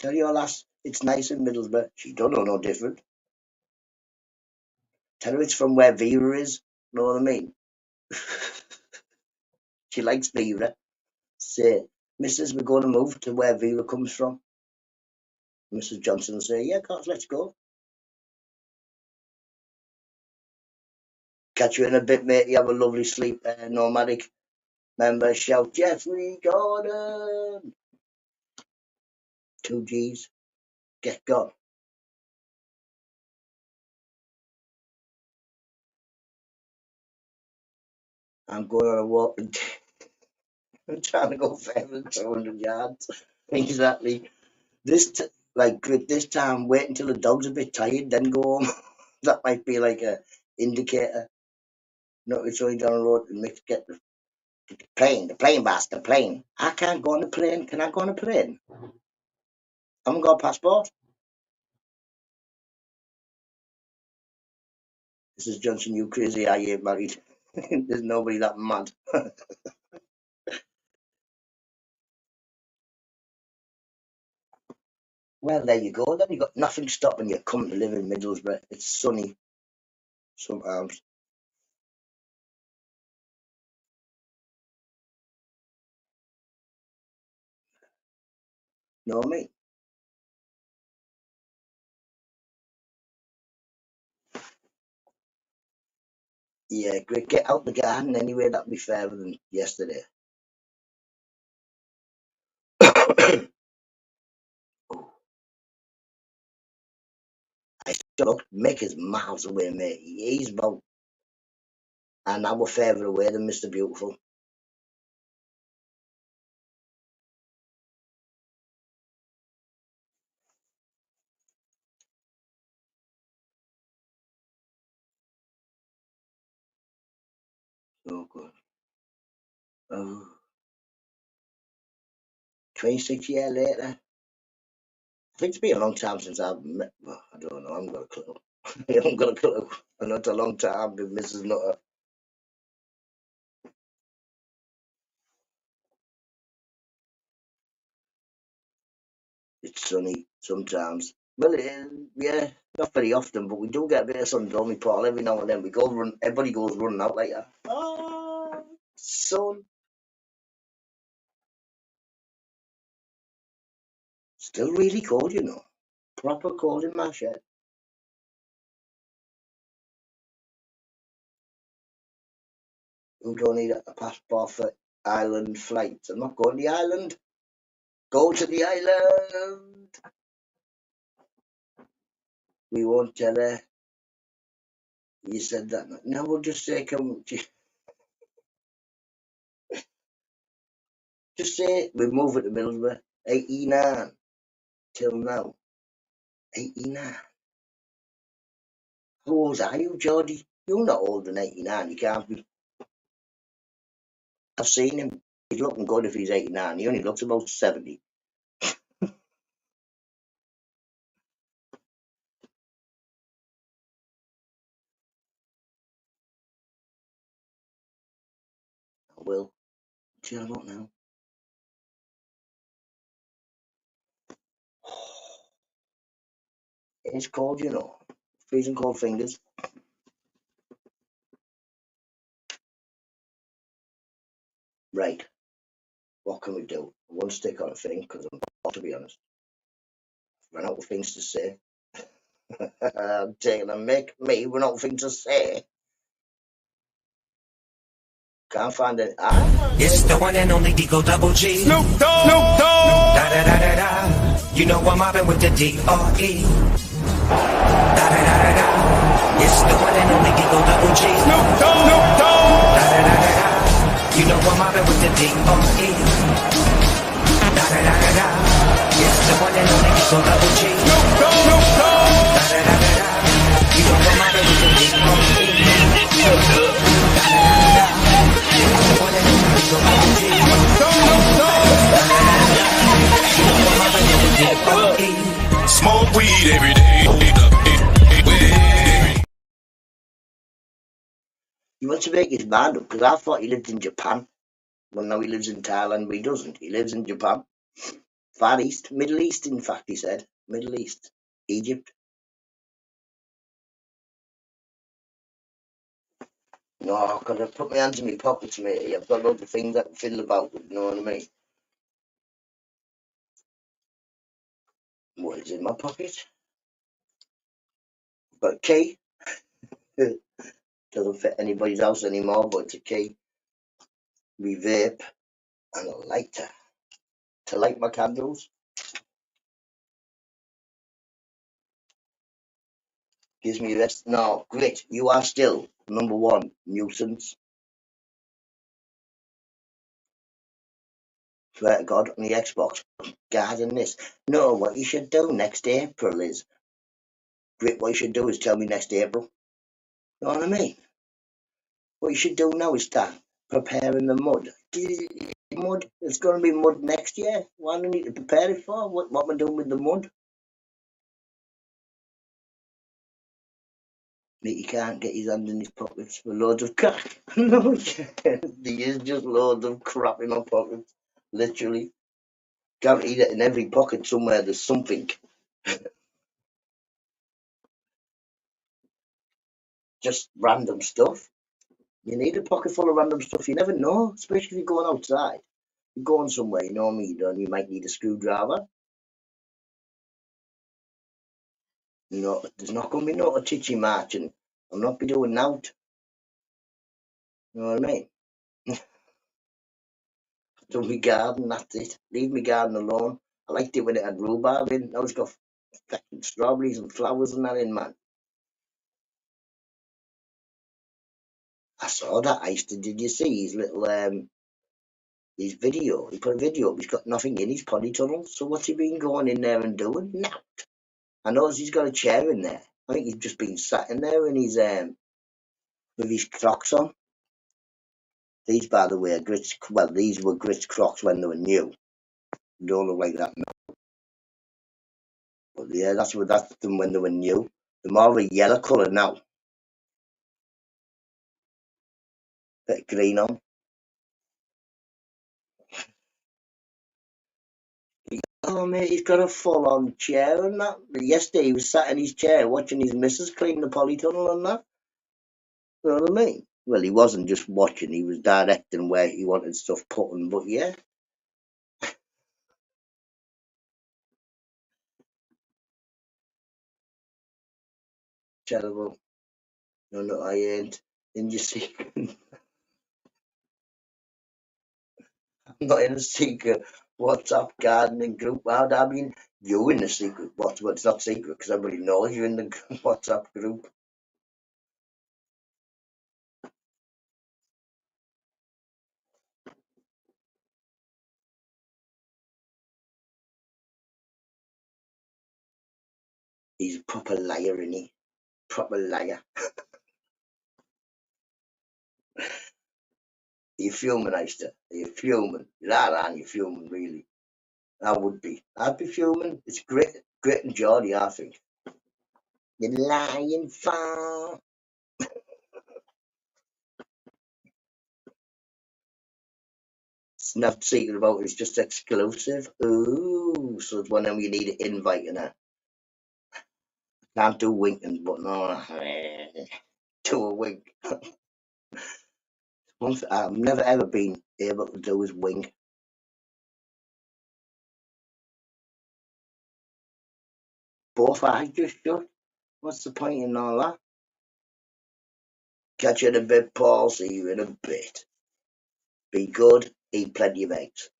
Tell your lass it's nice in Middlesbrough. She don't know no different. Tell her it's from where Vera is. Know what I mean? She likes Vera. Say, Mrs. We're going to move to where Vera comes from. Mrs. Johnson will say, yeah, of let's go. Catch you in a bit, mate. You have a lovely sleep, nomadic. Remember, shout Jeffrey Gordon. 2 G's. Get gone. I'm going on a walk. I'm trying to go further than 200 yards. Exactly. This time, wait until the dog's a bit tired, then go home. That might be like a indicator. Not it's only down the road and get the plane, boss, the plane. I can't go on the plane. Can I go on a plane? I haven't got a passport. This is Johnson, you crazy, I ain't married. There's nobody that mad. Well, there you go. Then you got nothing stopping you coming to live in Middlesbrough. It's sunny sometimes. Know what I mean? Yeah, great. Get out the garden anyway. That'd be fairer than yesterday. I look, Mick is miles away, mate. He's about an hour further away than Mr. Beautiful. Oh, good. 26 years later. I think it's been a long time since I've met. Well, I don't know. I haven't got a clue. I haven't got a clue. I know it's a long time with Mrs. Nutter. It's sunny sometimes. Well, yeah, not very often, but we do get a bit of sun, don't we, Paul? Every now and then we go run. Everybody goes running out like that. Ah, sun. Still really cold, you know. Proper cold in my shed. You don't need a passport for island flights. I'm not going to the island. Go to the island. We won't tell her. You said that. No, we'll just say, come. Just say we move it to Middlesbrough. 89 till now. 89. How old are you, Geordie? You're not older than 89. You can't be. I've seen him. He's looking good if he's 89. He only looks about 70. I will. Chill out now. It's cold, you know. Freezing cold fingers. Right. What can we do? I won't stick on a thing because I'm bored, to be honest. Run out of things to say. I'm taking a make me run out of things to say. Can't find it. It's the one and only Digo Double G. Snoop Dogg. Snoop Dogg. Da da da da da. You know I'm mobbing with the D-R-E. Da da da da da. It's the one and only Digo Double G. Snoop Dogg. Snoop Dogg. Da da da da da. You know I'm mobbing with the D-R-E. Da da da da da. Digo double G. Da-da-da-da-da. You know I'm mobbing with the D.O.E. Da-da-da-da-da. It's the one and only Digo double G. Da-da-da-da-da. You know I'm mobbing with the D.O.E. Smoke weed every day. He wants to make his mind up because I thought he lived in Japan. Well, now he lives in Thailand, but he doesn't. He lives in Japan. Far East, Middle East, in fact, he said. Middle East, Egypt. No, because I've put my hands in my pockets, mate. I've got loads of things I can fiddle about with, you know what I mean? What is in my pocket? Got a key. Doesn't fit anybody's house anymore, but it's a key. Me vape and a lighter to light my candles. Gives me rest. No, great. You are still number one nuisance. Swear to God, on the Xbox. Guarding this. No, what you should do next April is. Great, what you should do is tell me next April. You know what I mean? What you should do now is start preparing the mud. Mud. It's going to be mud next year. What do I need to prepare it for? What am I doing with the mud? He can't get his hand in his pockets for loads of crack. No, there is just loads of crap in my pockets. Literally. Guaranteed that in every pocket somewhere there's something. Just random stuff. You need a pocket full of random stuff. You never know, especially if you're going outside. You're going somewhere, you know me, you might need a screwdriver. You know, there's not going to be no titchy marching. I'll not be doing out. You know what I mean? Do my garden, that's it. Leave my garden alone. I liked it when it had rhubarb in. Now it's got fucking strawberries and flowers and that in, man. I saw that. Did you see his little his video? He put a video up. He's got nothing in his polytunnel. So what's he been going in there and doing? No. I noticed he's got a chair in there. I think he's just been sat in there in his with his Crocs on. These, by the way, are grits. Well, these were grits Crocs when they were new. They don't look like that now. But yeah, that's them when they were new. They're more of a yellow colour now. Bit of green on. Oh mate, he's got a full-on chair and that. But yesterday he was sat in his chair watching his missus clean the polytunnel and that. You know what I mean? Well, he wasn't just watching; he was directing where he wanted stuff put in. But yeah, terrible. No, I ain't. Didn't you see? I'm not in a secret WhatsApp gardening group. I mean, you in the secret WhatsApp, but it's not secret because everybody knows you're in the WhatsApp group. He's a proper liar, isn't he? Proper liar. Are you fuming, Easter? Are you fuming? You're not, aren't you fuming, really? I would be. I'd be fuming. It's great and Geordie, I think. The lying farm. It's not secret about it, it's just exclusive. Ooh, so it's one of them you need to invite in her. Can't do winking, but no, do a wink. One thing I've never ever been able to do is wink. Both eyes just shut. What's the point in all that? Catch you in a bit, Paul. See you in a bit. Be good. Eat plenty of eggs.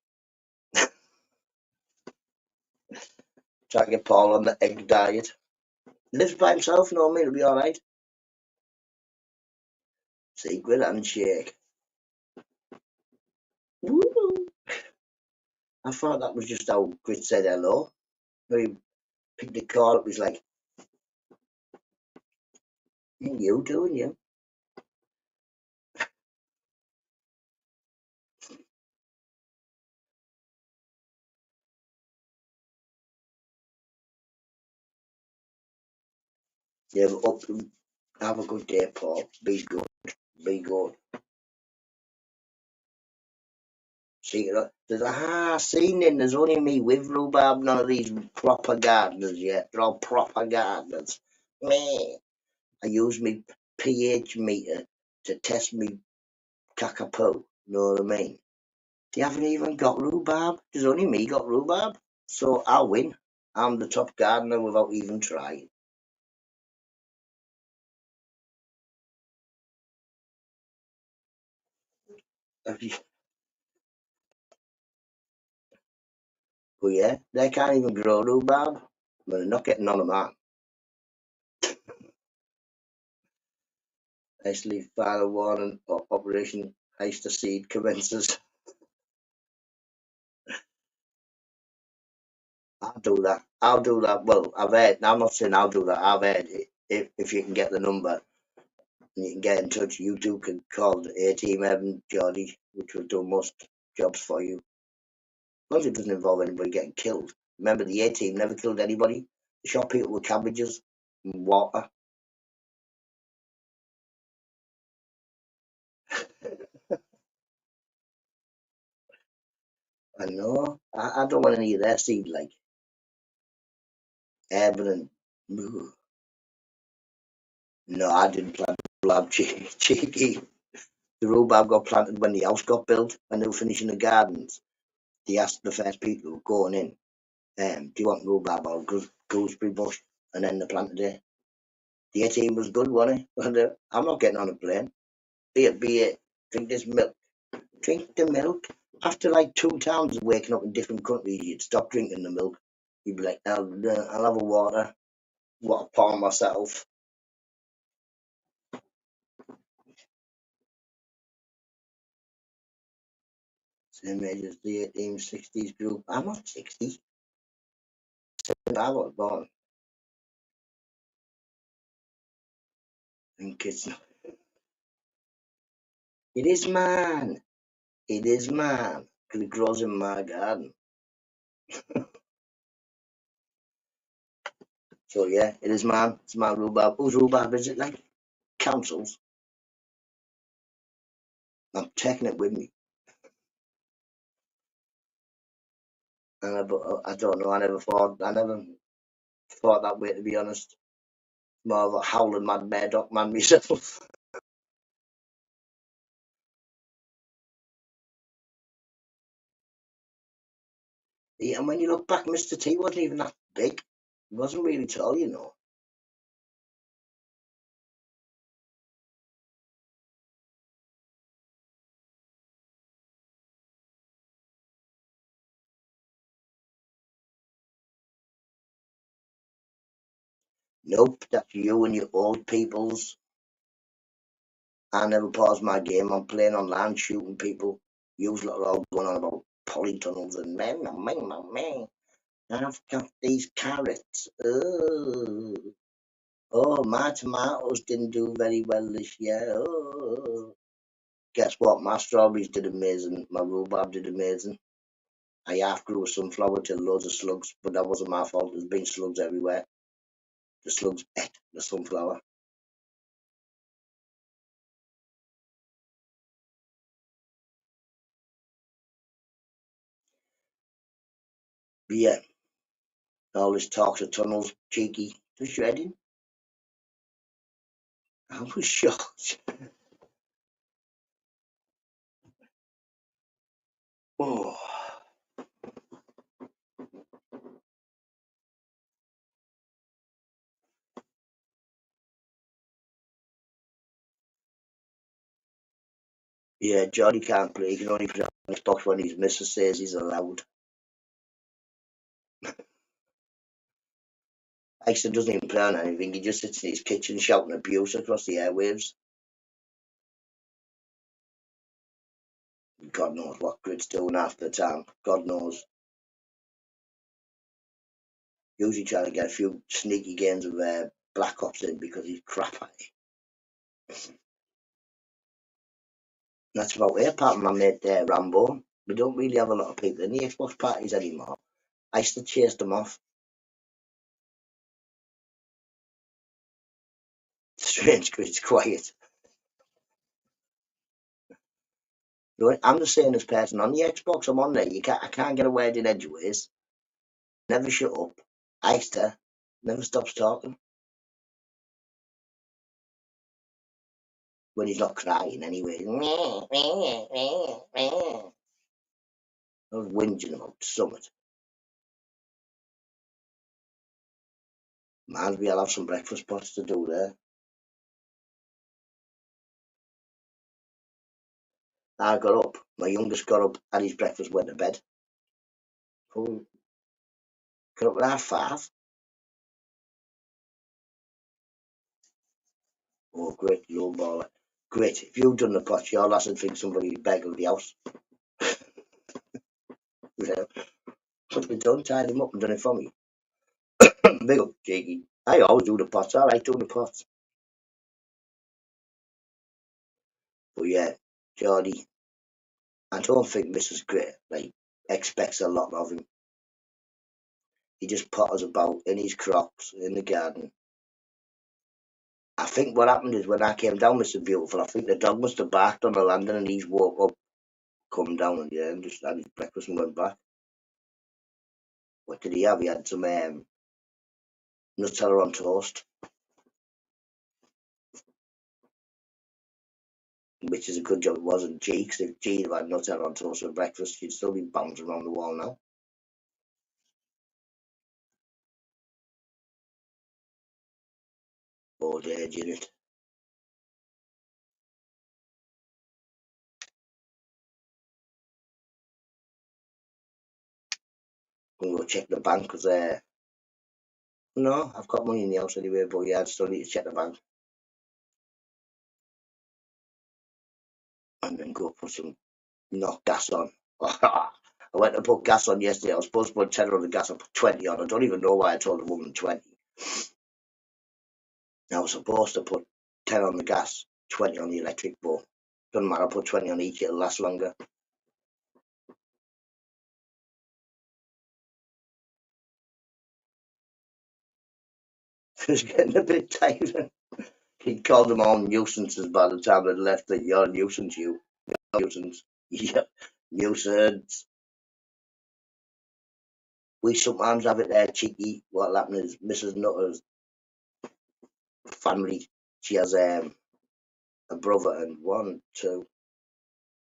Try to get Paul on the egg diet. Lives by himself, no me, it'll be alright. Secret handshake. Woo! I thought that was just how Grit said hello. Picked the call. It was like, you doing you? Yeah, but up. Have a good day, Paul. Be good. Be good. See, seen in. There's only me with rhubarb. None of these proper gardeners yet. They're all proper gardeners. Me. I use me pH meter to test me cockapoo. Know what I mean? They haven't even got rhubarb. There's only me got rhubarb. So I'll win. I'm the top gardener without even trying. But yeah, they can't even grow rhubarb. But they're not getting on of that. Actually, Father Warren or Operation Heister Seed commences. I'll do that. I'll do that. Well, I've heard. I'm not saying I'll do that. I've heard if you can get the number and you can get in touch, you two can call the A team, Evan, Geordie, which will do most jobs for you. As long as it doesn't involve anybody getting killed. Remember, the A team never killed anybody. They shot people with cabbages and water. I know. I don't want any of their seed, like Evan and. No, I didn't plant rhubarb. Cheeky. The rhubarb got planted when the house got built, when they were finishing the gardens. They asked the first people who were going in, do you want rhubarb or gooseberry bush? And then they planted it. The 18 was good, wasn't it? And, I'm not getting on a plane. Be it. Drink this milk. Drink the milk. After like 2 times of waking up in different countries, you'd stop drinking the milk. You'd be like, I'll have a water pot myself. Same age as the 1860s group. I'm not 60. I was born. I think it is man. It is man. Because it grows in my garden. So yeah, it is man. It's my rhubarb. Whose rhubarb is it like? Council's. I'm taking it with me. I don't know. I never thought that way, to be honest. More of a howling mad bear dog man myself. Yeah, and when you look back, Mr. T wasn't even that big. He wasn't really tall, you know. Nope, that's you and your old peoples. I never pause my game. I'm playing online, shooting people. You lot are all going on about polytunnels and man. I've got these carrots. Oh, my tomatoes didn't do very well this year. Oh, guess what? My strawberries did amazing. My rhubarb did amazing. I half grew a sunflower till loads of slugs, but that wasn't my fault. There's been slugs everywhere. The slugs ate the sunflower. But yeah, all this talks of tunnels, cheeky. The shredding. I was shocked. Oh, yeah, Johnny can't play. He can only play on Xbox when his missus says he's allowed. Ixon doesn't even play on anything. He just sits in his kitchen shouting abuse across the airwaves. God knows what Grid's doing half the time. God knows. Usually trying to get a few sneaky games of Black Ops in because he's crap at it. That's about it, apart from my mate Rambo. We don't really have a lot of people in the Xbox parties anymore. I used to chase them off. Strange because it's quiet. I'm the sanest person on the Xbox. I'm on there. I can't get a word in edgeways. Never shut up. Eister never stops talking. When he's not crying anyway. I was whinging about summit. Reminds me I'll have some breakfast pots to do there. I got up. My youngest got up, had his breakfast, went to bed. Got up at 5:30. Oh, great, low baller. Great. If you've done the pot, your lass would think somebody begged the house. What's been done? Tied him up and done it for me. Big up, Jakey. I always do the pots. I like doing the pots. But yeah, Geordie, I don't think Mrs. Gray expects a lot of him. He just potters about in his crocs in the garden. I think what happened is when I came down, Mr. Beautiful, I think the dog must have barked on the landing and he's woke up, come down and just had his breakfast and went back. What did he have? He had some Nutella on toast, which is a good job it wasn't G, because if G had had Nutella on toast for breakfast, she'd still be bouncing around the wall now. Old age, innit? I'm going to check the bank because no, I've got money in the house anyway, but yeah, I'd still need to check the bank. And then go put some gas on. I went to put gas on yesterday. I was supposed to put 10 on the gas. I put 20 on. I don't even know why I told the woman 20. I was supposed to put 10 on the gas, 20 on the electric, but doesn't matter. I put 20 on each. It'll last longer. It's getting a bit tired. He called them all nuisances by the time they'd left. That you're a nuisance, you. You're a nuisance. Yeah, nuisance. We sometimes have it there cheeky. What happened is Mrs. Nutter's family, she has a brother and 1, 2,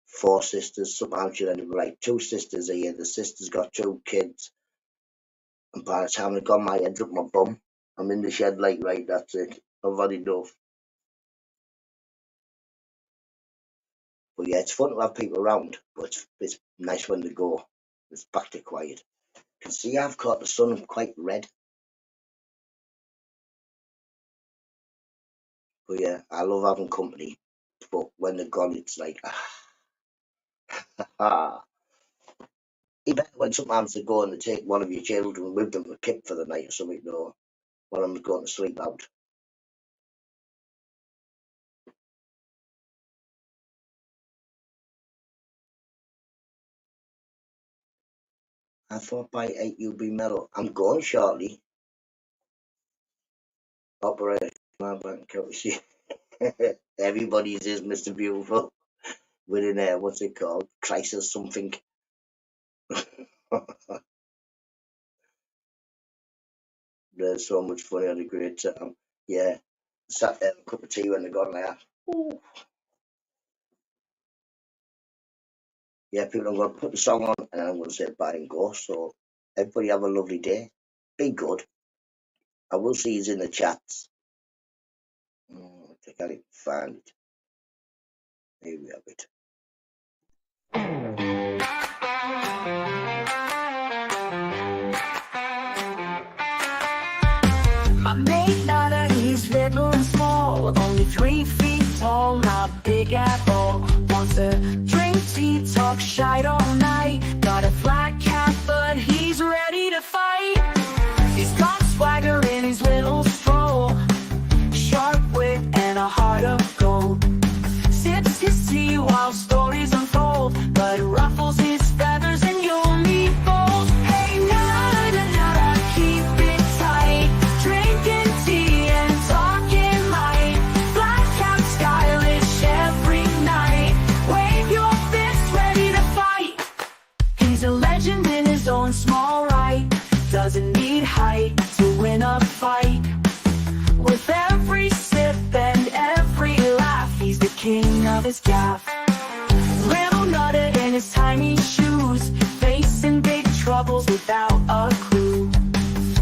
4 sisters. Sometimes she'll end up with like 2 sisters a year. The sisters got 2 kids. And by the time I've got my head up my bum, I'm in the shed like, right, that's it. I've had enough. But yeah, it's fun to have people around, but it's nice when they go. It's back to quiet. You can see I've caught the sun quite red. But yeah, I love having company. But when they're gone, it's like, even when sometimes they go and they take one of your children with them to Kip for the night or something, though, while I'm going to sleep out. I thought by 8 you'd be mellow. I'm going shortly. Operator, my bank account. Everybody's is Mr. Beautiful. Within there, what's it called? Crisis something. There's so much fun. I had a great time. Yeah. Sat there, a cup of tea when they got there. Ooh. Yeah, people, I'm going to put the song on and I'm going to say bye and go. So, everybody have a lovely day. Be good. I will see you in the chats. I can't even find it. Here we have it. My mate Nada, he's little and small, only 3 feet tall, not big at all. Wants to drink tea, talk shite all night. Got a flat cap, but he's ready to fight. He's got going small right, doesn't need height to win a fight. With every sip and every laugh, he's the king of his gaff. Little Nutta in his tiny shoes, facing big troubles without a clue.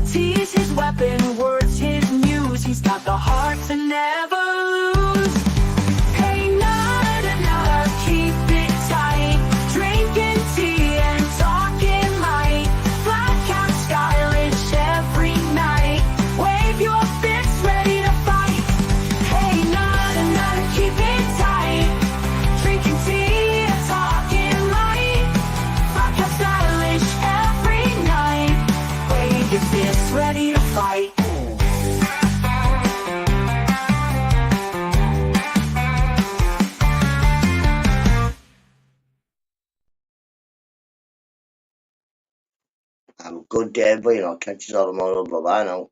Tea's his weapon, words his muse, he's got the heart to never lose. Hey Nutta, Nutta, keep it tight, drinking tea and talking might. Black out stylish every night, wave your fists ready to fight. Hey Nutta, Nutta, keep it tight, drinking tea and talking might. Black out stylish every night, wave your fists ready to fight. Have a good day, everybody, and I'll catch you all tomorrow. Bye-bye now.